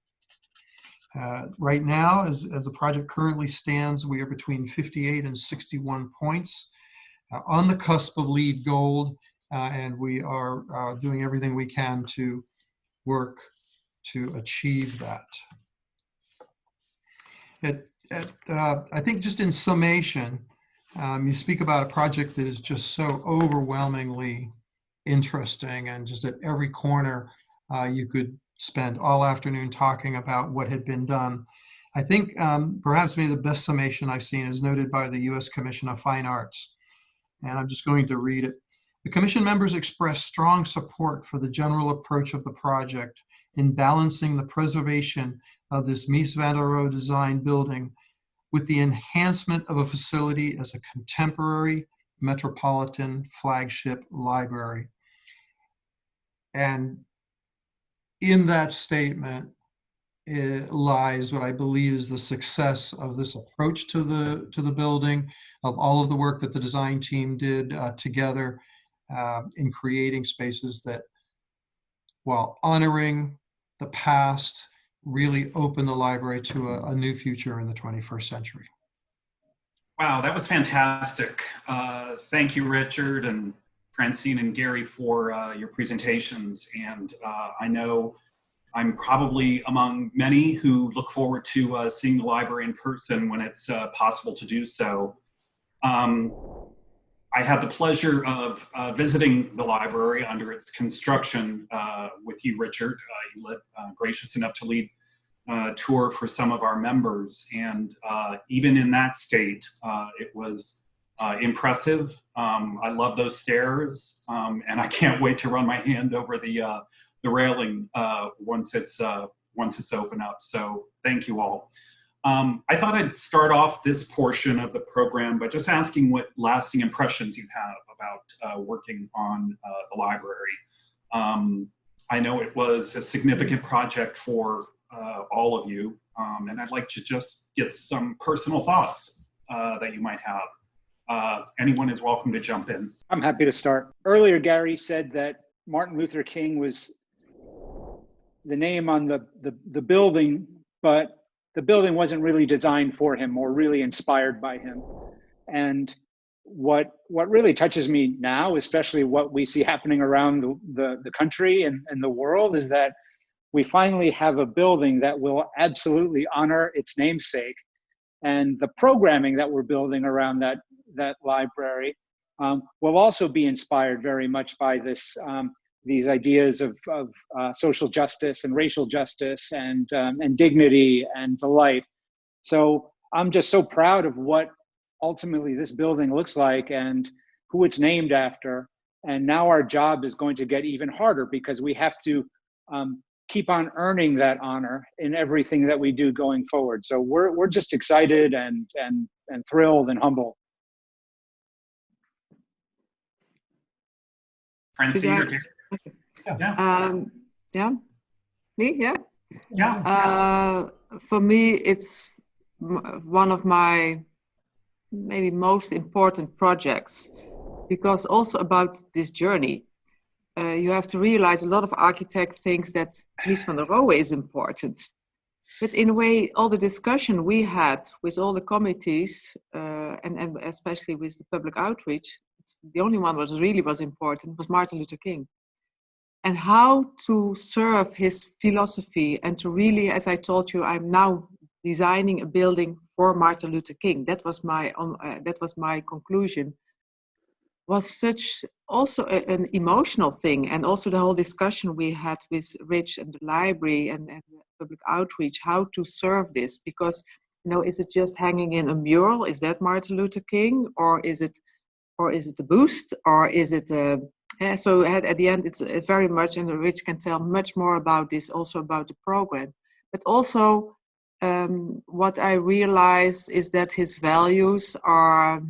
Right now, as the project currently stands, we are between 58 and 61 points on the cusp of LEED Gold, and we are doing everything we can to work to achieve that. I think just in summation, you speak about a project that is just so overwhelmingly interesting, and just at every corner you could spend all afternoon talking about what had been done. I think perhaps maybe the best summation I've seen is noted by the U.S. Commission of Fine Arts, and I'm just going to read it. The Commission members expressed strong support for the general approach of the project in balancing the preservation of this Mies van der Rohe design building with the enhancement of a facility as a contemporary, metropolitan flagship library. And in that statement lies what I believe is the success of this approach to the building, of all of the work that the design team did together in creating spaces that, while honoring the past, really open the library to a new future in the 21st century. Wow, that was fantastic. Thank you, Richard and Francine and Gary, for your presentations. And I know I'm probably among many who look forward to seeing the library in person when it's possible to do so. I had the pleasure of visiting the library under its construction with you, Richard. You were gracious enough to lead a tour for some of our members. And even in that state, it was impressive. I love those stairs, and I can't wait to run my hand over the railing once it's open up. So thank you all. I thought I'd start off this portion of the program by just asking what lasting impressions you have about working on the library. I know it was a significant project for all of you, and I'd like to just get some personal thoughts that you might have. Anyone is welcome to jump in. I'm happy to start. Earlier, Gary said that Martin Luther King was the name on the building, but the building wasn't really designed for him or really inspired by him. And what really touches me now, especially what we see happening around the country and the world, is that we finally have a building that will absolutely honor its namesake. And the programming that we're building around that library will also be inspired very much by these ideas of social justice and racial justice and dignity and delight. So I'm just so proud of what ultimately this building looks like and who it's named after. And now our job is going to get even harder because we have to keep on earning that honor in everything that we do going forward. So we're just excited and thrilled and humbled. Francine, Me, yeah. Yeah. For me, it's one of my maybe most important projects, because also about this journey. You have to realize a lot of architects think that Mies van der Rohe is important. But in a way, all the discussion we had with all the committees, and especially with the public outreach, the only one that really was important was Martin Luther King. And how to serve his philosophy and to really, as I told you, I'm now designing a building for Martin Luther King. That was my conclusion. Was such also an emotional thing, and also the whole discussion we had with Rich and the library and public outreach, how to serve this, because is it just hanging in a mural? Is that Martin Luther King, or is it a boost, or is it so at the end it's very much, and Rich can tell much more about this, also about the program, but also what I realized is that his values are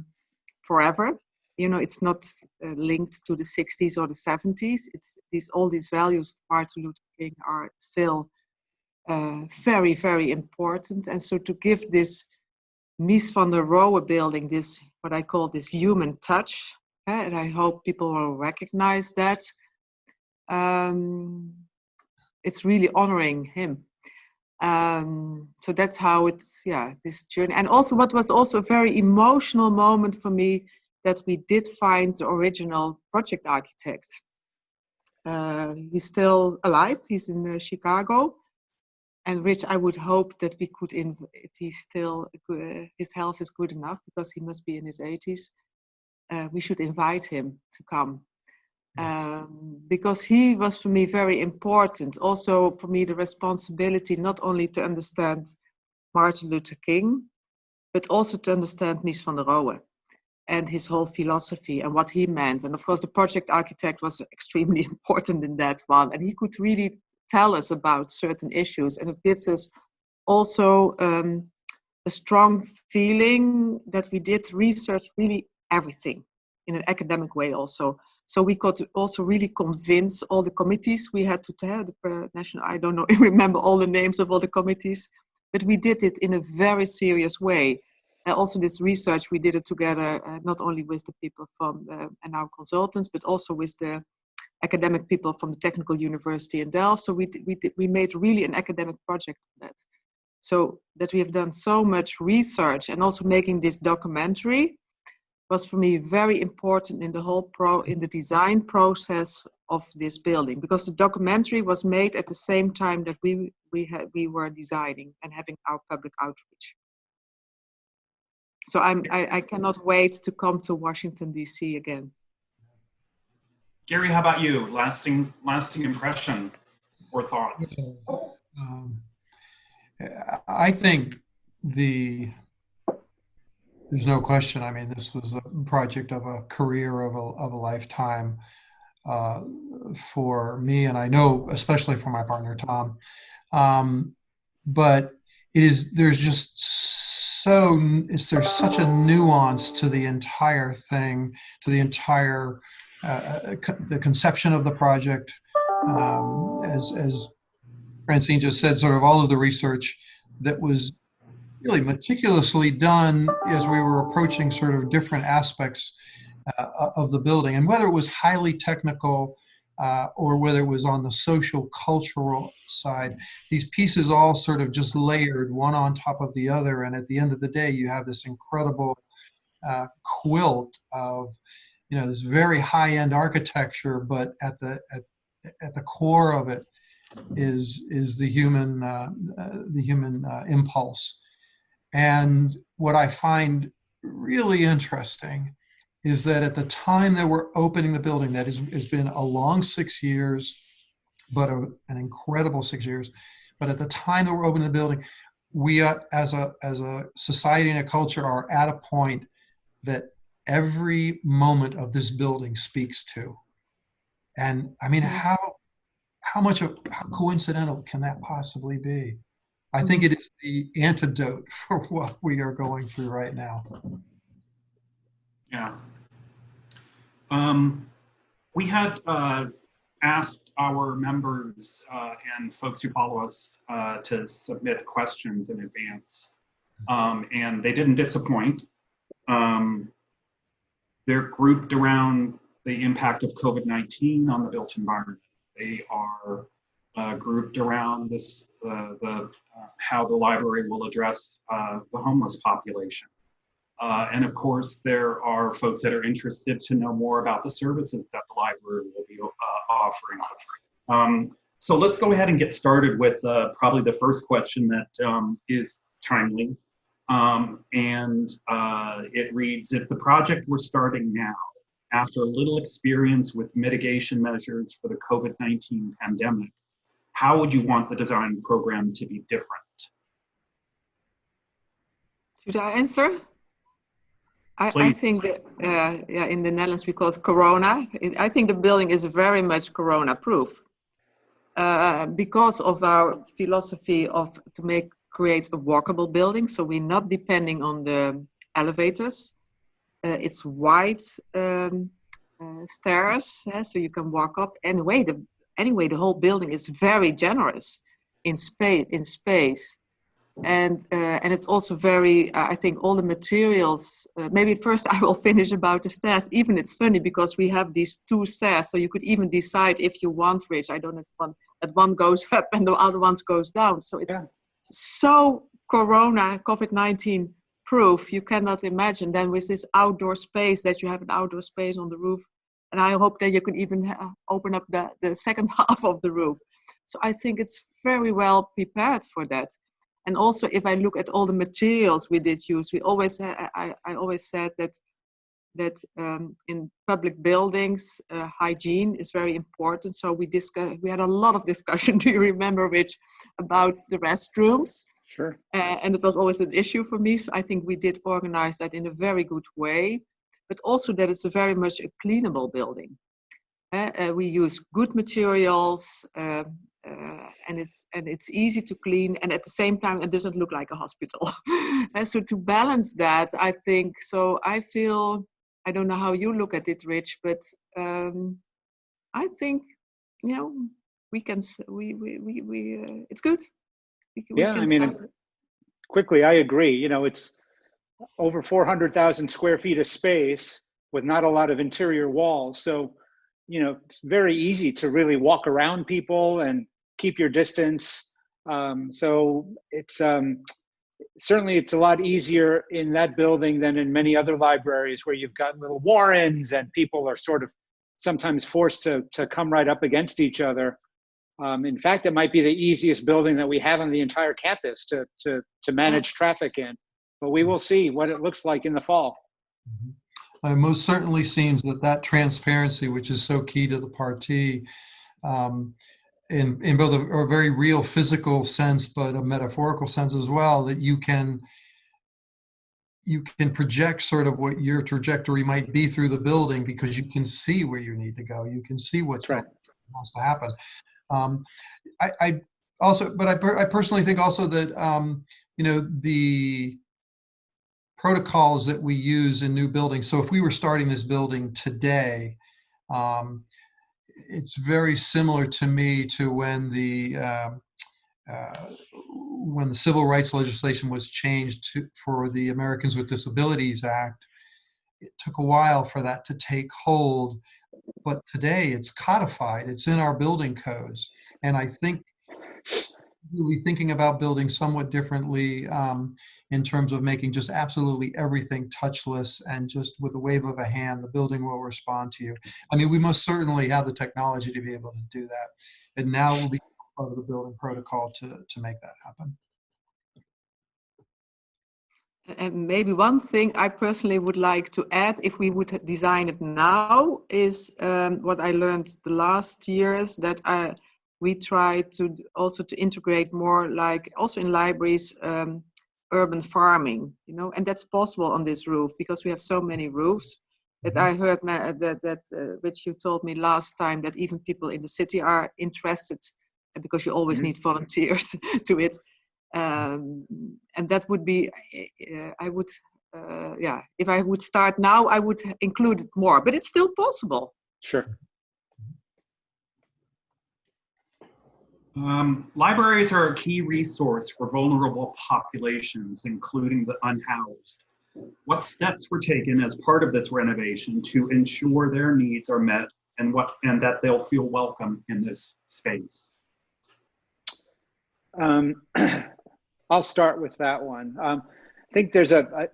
forever. It's not linked to the 60s or the 70s. It's all these values of Martin Luther King are still very, very important. And so to give this Mies van der Rohe building this, what I call this human touch, and I hope people will recognize that, it's really honoring him. So that's how it's, this journey. And also what was also a very emotional moment for me, that we did find the original project architect. He's still alive, he's in Chicago. And Rich, I would hope that we could, his health is good enough, because he must be in his 80s. We should invite him to come. Because he was for me very important. Also for me, the responsibility not only to understand Martin Luther King, but also to understand Mies van der Rohe and his whole philosophy and what he meant. And of course, the project architect was extremely important in that one. And he could really tell us about certain issues. And it gives us also a strong feeling that we did research really everything. in an academic way also. So we could also really convince all the committees we had to have, the national, I don't know, remember all the names of all the committees, but we did it in a very serious way. Also this research, we did it together, not only with the people from, and our consultants, but also with the academic people from the Technical University in Delft. So we made really an academic project of that. So that we have done so much research, and also making this documentary was for me very important in the whole in the design process of this building, because the documentary was made at the same time that we were designing and having our public outreach. So I cannot wait to come to Washington, D.C. again. Gary, how about you? Lasting impression or thoughts? I think there's no question. I mean, this was a project of a career of a lifetime for me, and I know especially for my partner Tom. But there's such a nuance to the entire thing, to the entire the conception of the project, as Francine just said, sort of all of the research that was really meticulously done as we were approaching sort of different aspects of the building, and whether it was highly technical or whether it was on the social cultural side, these pieces all sort of just layered one on top of the other, and at the end of the day you have this incredible quilt of this very high-end architecture, but at the core of it is the human impulse. And what I find really interesting is that at the time that we're opening the building, that has been a long 6 years, but an incredible 6 years. But at the time that we're opening the building, we as a society and a culture are at a point that every moment of this building speaks to. And I mean, how coincidental can that possibly be? I think it is the antidote for what we are going through right now. Yeah. We had asked our members and folks who follow us to submit questions in advance, and they didn't disappoint. They're grouped around the impact of COVID-19 on the built environment. They are grouped around this, how the library will address the homeless population. And of course, there are folks that are interested to know more about the services that the library will be offering. So let's go ahead and get started with probably the first question that is timely. It reads, if the project were starting now, after a little experience with mitigation measures for the COVID-19 pandemic, how would you want the design program to be different? Should I answer? Please. I think that, in the Netherlands we call it Corona. I think the building is very much Corona-proof because of our philosophy to create a walkable building. So we're not depending on the elevators. It's wide stairs, so you can walk up. Anyway, the whole building is very generous in space. And it's also very, I think all the materials, maybe first I will finish about the stairs. Even it's funny because we have these two stairs, so you could even decide if you want which. I don't know that one goes up and the other one goes down. So it's so COVID-19 proof, you cannot imagine. Then with this outdoor space, that you have an outdoor space on the roof. And I hope that you could even open up the second half of the roof. So I think it's very well prepared for that. And also, if I look at all the materials we did use, I always said that in public buildings, hygiene is very important. So we had a lot of discussion. Do you remember about the restrooms? Sure. And it was always an issue for me. So I think we did organize that in a very good way, but also that it's very much a cleanable building. We use good materials. And it's easy to clean, and at the same time it doesn't look like a hospital. And so to balance that, I think, so I feel I don't know how you look at it, Rich, but I think, we can, it's good. We Yeah, can I mean, start. quickly, I agree. It's over 400,000 square feet of space with not a lot of interior walls. So, it's very easy to really walk around people and keep your distance. So it's certainly it's a lot easier in that building than in many other libraries where you've got little warrens and people are sort of sometimes forced to come right up against each other. In fact, it might be the easiest building that we have on the entire campus to manage traffic in, but we will see what it looks like in the fall. It most certainly seems that transparency, which is so key to the party, in both a very real physical sense, but a metaphorical sense as well, that you can project sort of what your trajectory might be through the building because you can see where you need to go. You can see what's right. supposed to happen. I personally think also that the protocols that we use in new buildings. So if we were starting this building today, it's very similar to me to when the civil rights legislation was changed for the Americans with Disabilities Act. It took a while for that to take hold, but today it's codified. It's in our building codes, and I think we'll be thinking about building somewhat differently in terms of making just absolutely everything touchless, and just with a wave of a hand, the building will respond to you. I mean, we most certainly have the technology to be able to do that, and now will be part of the building protocol to make that happen. And maybe one thing I personally would like to add, if we would design it now, is what I learned the last years, that we try to also to integrate more, like also in libraries, urban farming, and that's possible on this roof because we have so many roofs. That I heard which you told me last time, that even people in the city are interested, because you always need volunteers to it. And that would be, if I would start now, I would include it more, but it's still possible. Sure. Libraries are a key resource for vulnerable populations, including the unhoused. What steps were taken as part of this renovation to ensure their needs are met and that they'll feel welcome in this space? I'll start with that one. I think there's a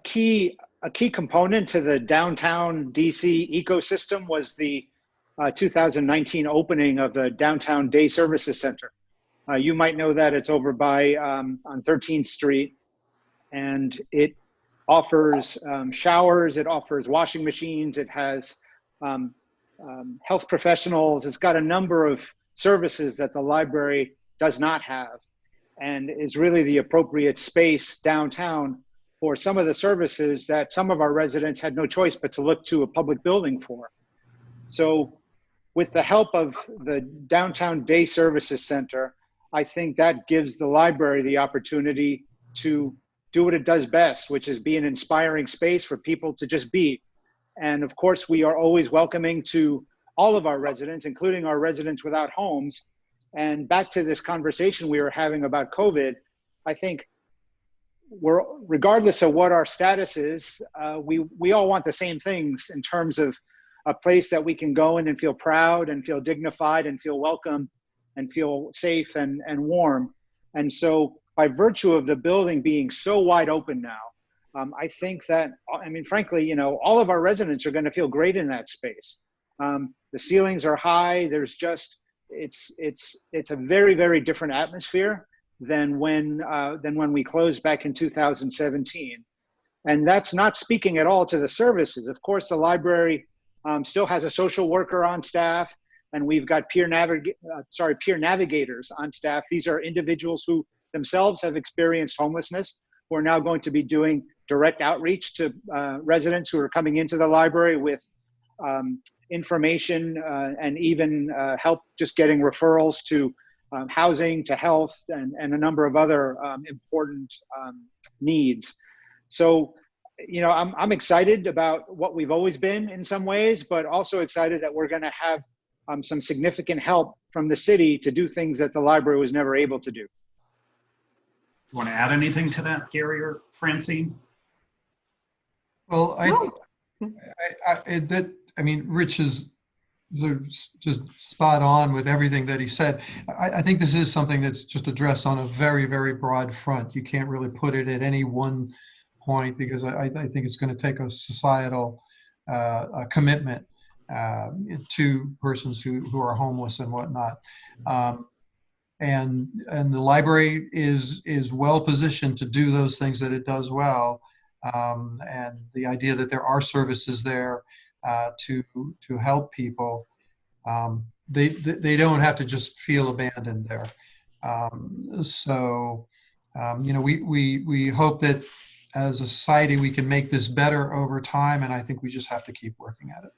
key component to the downtown DC ecosystem was the 2019 opening of the Downtown Day Services Center. You might know that it's over by on 13th Street, and it offers showers, it offers washing machines, it has health professionals, it's got a number of services that the library does not have, and is really the appropriate space downtown for some of the services that some of our residents had no choice but to look to a public building for. So with the help of the Downtown Day Services Center, I think that gives the library the opportunity to do what it does best, which is be an inspiring space for people to just be. And of course, we are always welcoming to all of our residents, including our residents without homes. And back to this conversation we were having about COVID, I think regardless of what our status is, we all want the same things in terms of a place that we can go in and feel proud and feel dignified and feel welcome and feel safe and warm. And so by virtue of the building being so wide open now, I think that, I mean, frankly, all of our residents are going to feel great in that space. The ceilings are high. There's just, it's a very, very different atmosphere than when we closed back in 2017. And that's not speaking at all to the services. Of course, the library still has a social worker on staff, and we've got peer navigators on staff. These are individuals who themselves have experienced homelessness, who are now going to be doing direct outreach to residents who are coming into the library with information and even help just getting referrals to housing, to health, and a number of other important needs. So I'm excited about what we've always been in some ways, but also excited that we're going to have some significant help from the city to do things that the library was never able to do. You want to add anything to that, Gary or Francine? Well, I mean, Rich is just spot on with everything that he said. I think this is something that's just addressed on a very, very broad front. You can't really put it at any one point, because I think it's going to take a societal commitment to persons who are homeless and whatnot. And the library is well positioned to do those things that it does well. And the idea that there are services there to help people, they don't have to just feel abandoned there. We hope that as a society we can make this better over time, and I think we just have to keep working at it.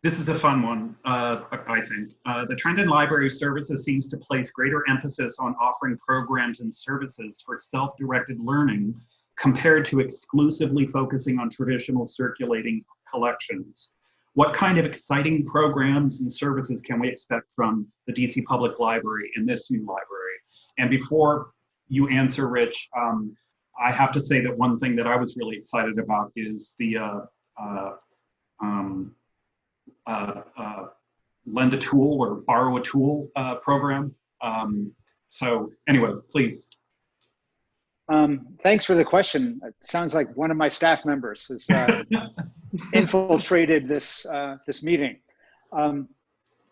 This is a fun one, I think. The trend in library services seems to place greater emphasis on offering programs and services for self-directed learning compared to exclusively focusing on traditional circulating collections. What kind of exciting programs and services can we expect from the DC Public Library in this new library? And before you answer, Rich, I have to say that one thing that I was really excited about is the lend a tool or borrow a tool program. So anyway, please. Thanks for the question. It sounds like one of my staff members has infiltrated this meeting.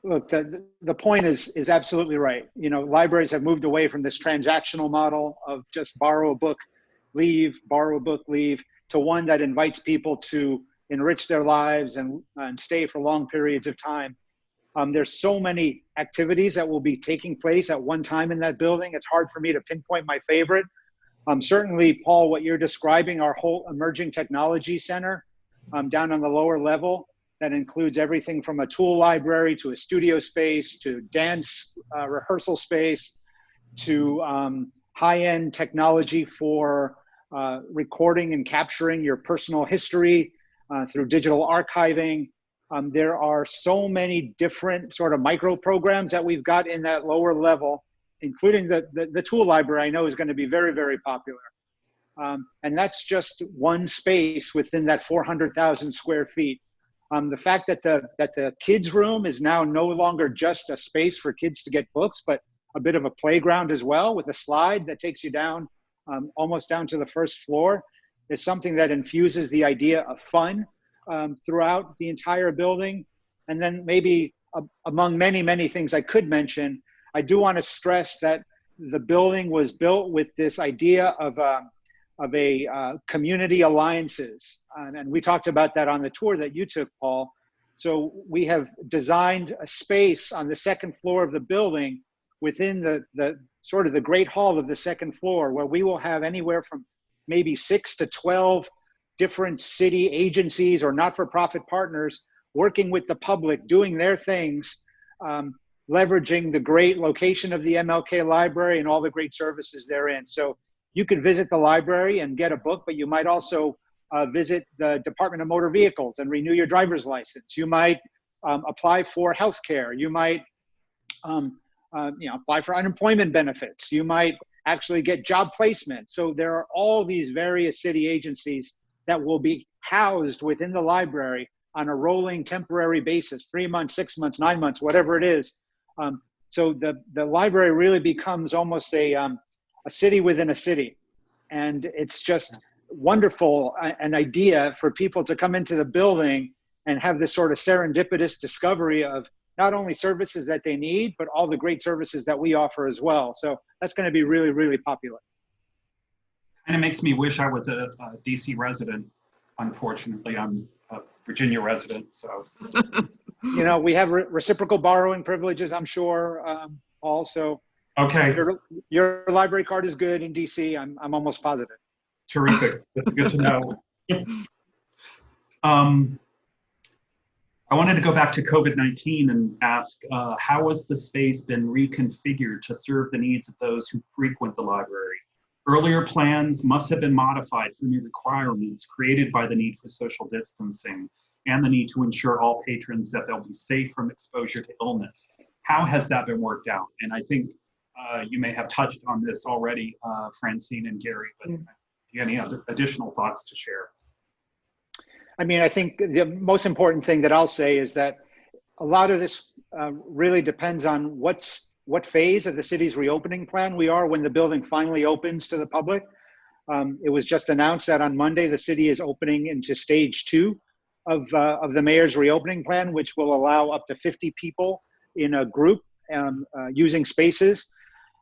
Look, the point is absolutely right. Libraries have moved away from this transactional model of just borrow a book, leave, borrow a book, leave, to one that invites people to enrich their lives and stay for long periods of time. There's so many activities that will be taking place at one time in that building. It's hard for me to pinpoint my favorite. Certainly, Paul, what you're describing, our whole emerging technology center down on the lower level, that includes everything from a tool library to a studio space to dance rehearsal space to high-end technology for recording and capturing your personal history through digital archiving. There are so many different sort of micro programs that we've got in that lower level, including the tool library. I know is going to be very, very popular. And that's just one space within that 400,000 square feet. The fact that the kids' room is now no longer just a space for kids to get books, but a bit of a playground as well, with a slide that takes you down, almost down to the first floor, is something that infuses the idea of fun throughout the entire building. And then maybe among many, many things I could mention, I do want to stress that the building was built with this idea of community alliances. And we talked about that on the tour that you took, Paul. So we have designed a space on the second floor of the building within the sort of the great hall of the second floor, where we will have anywhere from maybe 6 to 12 different city agencies or not-for-profit partners working with the public, doing their things, leveraging the great location of the MLK Library and all the great services therein. So you could visit the library and get a book, but you might also visit the Department of Motor Vehicles and renew your driver's license. You might apply for healthcare. You might apply for unemployment benefits. You might actually get job placement. So there are all these various city agencies that will be housed within the library on a rolling temporary basis, 3 months, 6 months, 9 months, whatever it is. So the library really becomes almost a city within a city. And it's just wonderful, an idea for people to come into the building and have this sort of serendipitous discovery of not only services that they need, but all the great services that we offer as well. So that's going to be really, really popular. And it makes me wish I was a DC resident. Unfortunately, I'm a Virginia resident, so. We have reciprocal borrowing privileges, I'm sure, also. Okay. Your library card is good in DC, I'm almost positive. Terrific, that's good to know. I wanted to go back to COVID-19 and ask, how has the space been reconfigured to serve the needs of those who frequent the library? Earlier plans must have been modified for new requirements created by the need for social distancing and the need to ensure all patrons that they'll be safe from exposure to illness. How has that been worked out? And I think you may have touched on this already, Francine and Gary, but do you have any other additional thoughts to share? I mean, I think the most important thing that I'll say is that a lot of this really depends on what phase of the city's reopening plan we are when the building finally opens to the public. It was just announced that on Monday, the city is opening into stage 2 of the mayor's reopening plan, which will allow up to 50 people in a group using spaces.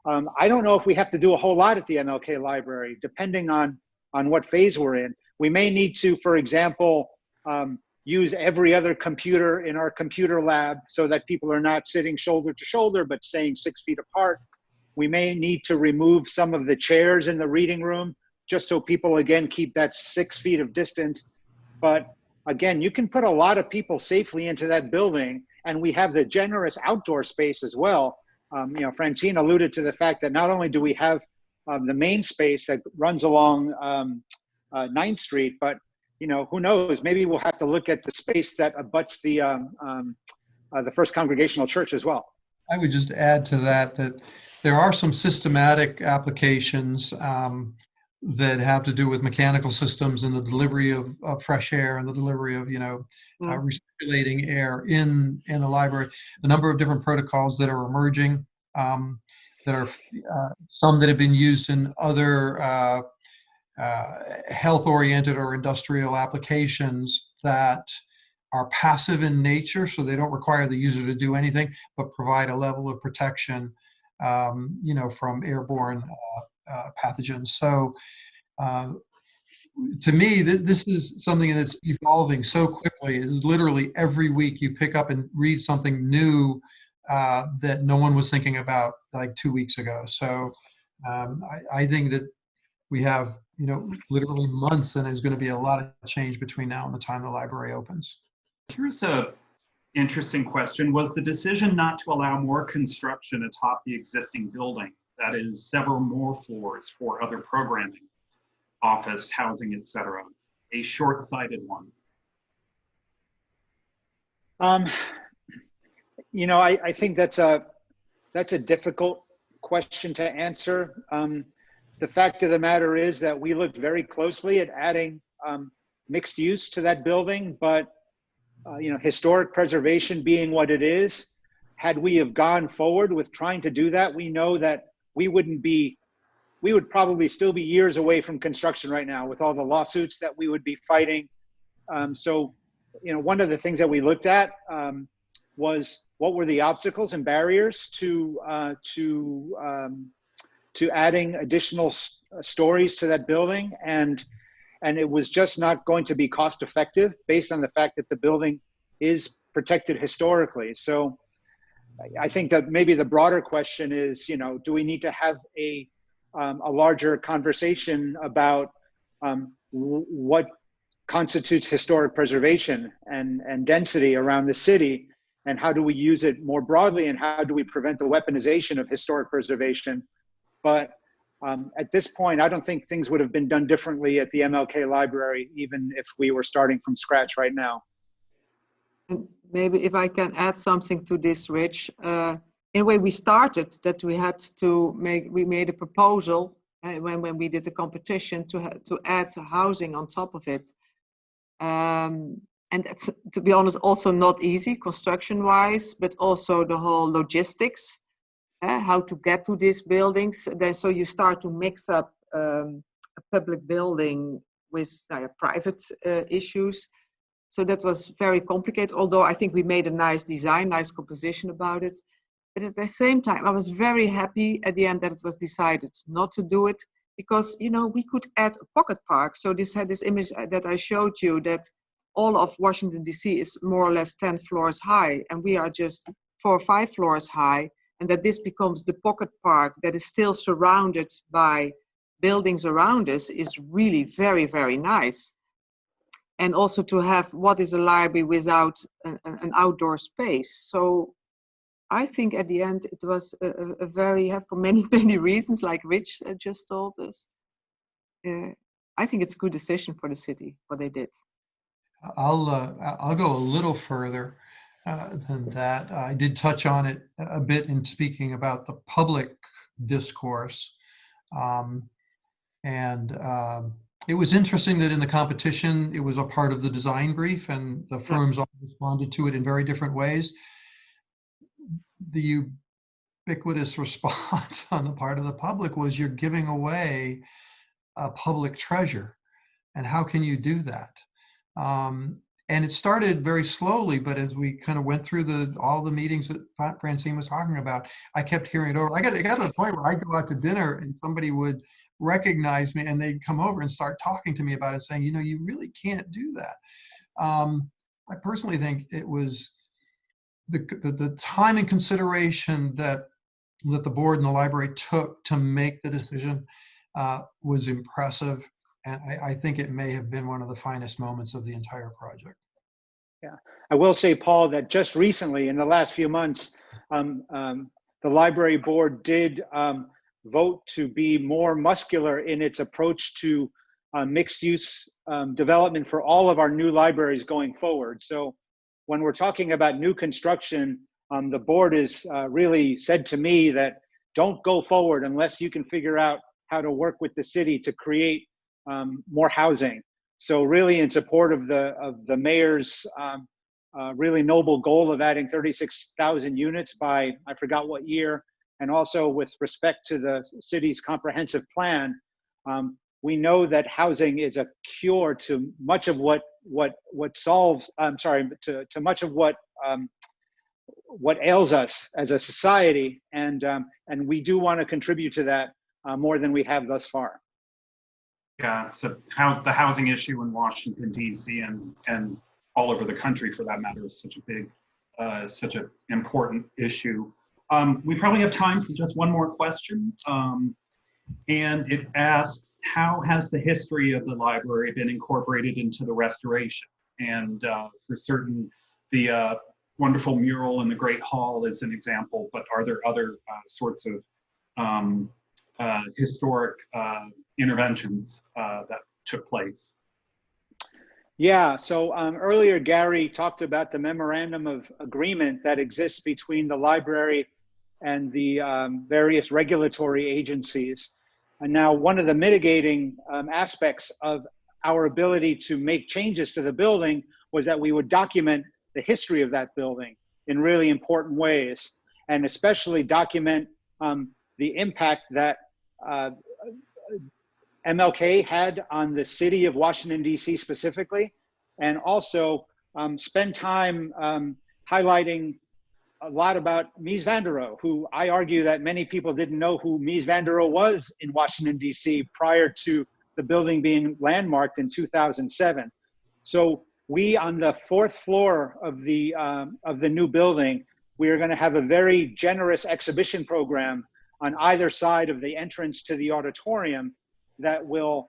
I don't know if we have to do a whole lot at the MLK Library, depending on what phase we're in. We may need to, for example, use every other computer in our computer lab so that people are not sitting shoulder to shoulder, but staying 6 feet apart. We may need to remove some of the chairs in the reading room, just so people, again, keep that 6 feet of distance. But again, you can put a lot of people safely into that building, and we have the generous outdoor space as well. You know, Francine alluded to the fact that not only do we have the main space that runs along 9th Street, but you know, who knows? Maybe we'll have to look at the space that abuts the First Congregational Church as well. I would just add to that there are some systematic applications that have to do with mechanical systems and the delivery of fresh air and the delivery of, you know, recirculating air in the library. A number of different protocols that are emerging, that are some that have been used in other health-oriented or industrial applications that are passive in nature, so they don't require the user to do anything, but provide a level of protection, you know, from airborne pathogens. So to me, this is something that's evolving so quickly. It's literally every week you pick up and read something new that no one was thinking about like 2 weeks ago. So I think that we have, you know, literally months, and there's going to be a lot of change between now and the time the library opens. Here's a interesting question. Was the decision not to allow more construction atop the existing building, that is several more floors for other programming, office, housing, etc., a short-sighted one? You know, I think that's a difficult question to answer. The fact of the matter is that we looked very closely at adding mixed use to that building, but you know, historic preservation being what it is, had we have gone forward with trying to do that, we know that we would probably still be years away from construction right now with all the lawsuits that we would be fighting. So, you know, one of the things that we looked at was what were the obstacles and barriers to adding additional stories to that building, and it was just not going to be cost effective based on the fact that the building is protected historically. So I think that maybe the broader question is, you know, do we need to have a larger conversation about what constitutes historic preservation and density around the city, and how do we use it more broadly, and how do we prevent the weaponization of historic preservation? But at this point, I don't think things would have been done differently at the MLK Library, even if we were starting from scratch right now. And maybe if I can add something to this, Rich. In a way, we started that we made a proposal when we did the competition to add housing on top of it. And that's, to be honest, also not easy construction-wise, but also the whole logistics. How to get to these buildings. So you start to mix up a public building with private issues. So that was very complicated, although I think we made a nice design, nice composition about it. But at the same time, I was very happy at the end that it was decided not to do it, because, you know, we could add a pocket park. So this had this image that I showed you, that all of Washington, D.C. is more or less 10 floors high, and we are just 4 or 5 floors high. And that this becomes the pocket park that is still surrounded by buildings around us is really very, very nice. And also to have what is a library without an outdoor space. So I think at the end it was a very, for many, many reasons, like Rich just told us, I think it's a good decision for the city, what they did. I'll go a little further than that. I did touch on it a bit in speaking about the public discourse. It was interesting that in the competition, it was a part of the design brief and the firms all responded to it in very different ways. The ubiquitous response on the part of the public was, you're giving away a public treasure. And how can you do that? And it started very slowly, but as we kind of went through all the meetings that Francine was talking about, I kept hearing it over. It got to the point where I'd go out to dinner and somebody would recognize me and they'd come over and start talking to me about it, saying, you really can't do that. I personally think it was the time and consideration that the board and the library took to make the decision was impressive. And I think it may have been one of the finest moments of the entire project. Yeah, I will say, Paul, that just recently, in the last few months, the library board did vote to be more muscular in its approach to mixed-use development for all of our new libraries going forward. So when we're talking about new construction, the board has really said to me that don't go forward unless you can figure out how to work with the city to create more housing. So really in support of the mayor's really noble goal of adding 36,000 units by, I forgot what year, and also with respect to the city's comprehensive plan, we know that housing is a cure to much of what solves, to much of what ails us as a society, and we do want to contribute to that more than we have thus far. Yeah, so the housing issue in Washington, D.C. and all over the country, for that matter, is such a big, such an important issue. We probably have time for just one more question. And it asks, how has the history of the library been incorporated into the restoration? And for certain, the wonderful mural in the Great Hall is an example, but are there other sorts of historic interventions that took place? Yeah, so earlier Gary talked about the memorandum of agreement that exists between the library and the various regulatory agencies. And now one of the mitigating aspects of our ability to make changes to the building was that we would document the history of that building in really important ways, and especially document the impact that MLK had on the city of Washington, D.C. specifically, and also spend time highlighting a lot about Mies van der Rohe, who I argue that many people didn't know who Mies van der Rohe was in Washington, D.C. prior to the building being landmarked in 2007. So we, on the 4th floor of the new building, we are going to have a very generous exhibition program on either side of the entrance to the auditorium that will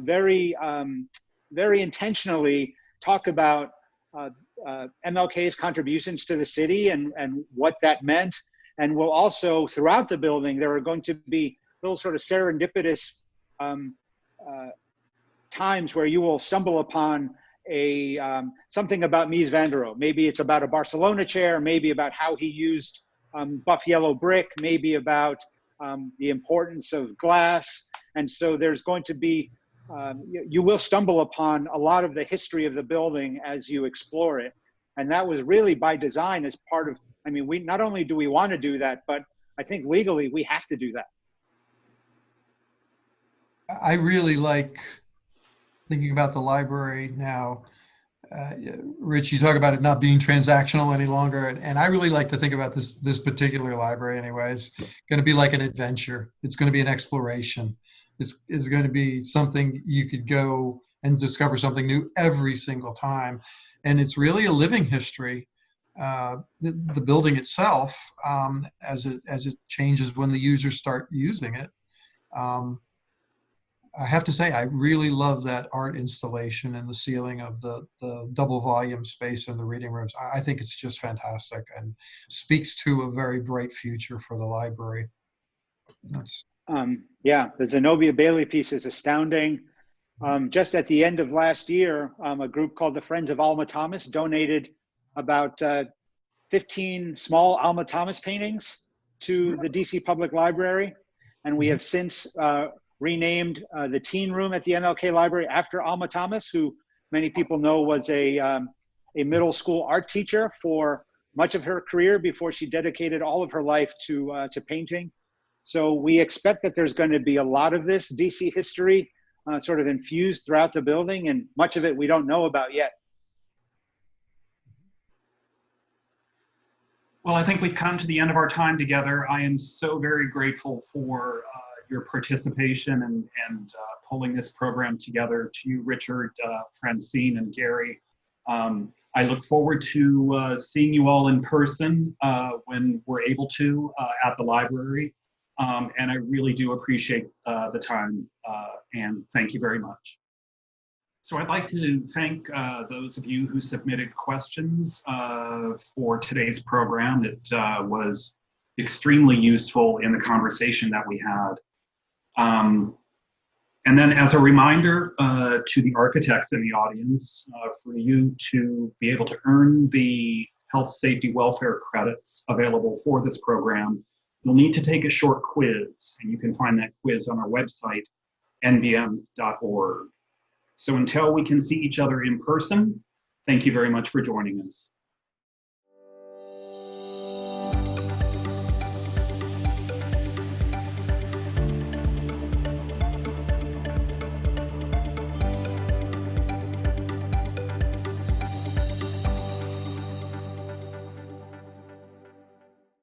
very intentionally talk about MLK's contributions to the city and what that meant. And we'll also, throughout the building, there are going to be little sort of serendipitous times where you will stumble upon something about Mies van der Rohe. Maybe it's about a Barcelona chair, maybe about how he used buff yellow brick, maybe about the importance of glass. And so there's going to be, you will stumble upon a lot of the history of the building as you explore it. And that was really by design as part of, I mean, we not only do we want to do that, but I think legally we have to do that. I really like thinking about the library now. Rich, you talk about it not being transactional any longer, and I really like to think about this particular library anyway. It's going to be like an adventure. It's going to be an exploration. It's going to be something you could go and discover something new every single time. And it's really a living history. The building itself, as it changes when the users start using it. I have to say, I really love that art installation in the ceiling of the double volume space in the reading rooms. I think it's just fantastic and speaks to a very bright future for the library. Yeah, the Zenobia Bailey piece is astounding. Just at the end of last year, a group called the Friends of Alma Thomas donated about 15 small Alma Thomas paintings to the DC Public Library. And we have since renamed the teen room at the MLK Library after Alma Thomas, who many people know was a middle school art teacher for much of her career before she dedicated all of her life to painting. So we expect that there's going to be a lot of this DC history sort of infused throughout the building, and much of it we don't know about yet. Well, I think we've come to the end of our time together. I am so very grateful for your participation and pulling this program together. To you, Richard, Francine, and Gary. I look forward to seeing you all in person when we're able to at the library. And I really do appreciate the time, and thank you very much. So I'd like to thank those of you who submitted questions for today's program. It was extremely useful in the conversation that we had. And then as a reminder to the architects in the audience, for you to be able to earn the health, safety, welfare credits available for this program, you'll need to take a short quiz, and you can find that quiz on our website, nbm.org. So until we can see each other in person, thank you very much for joining us.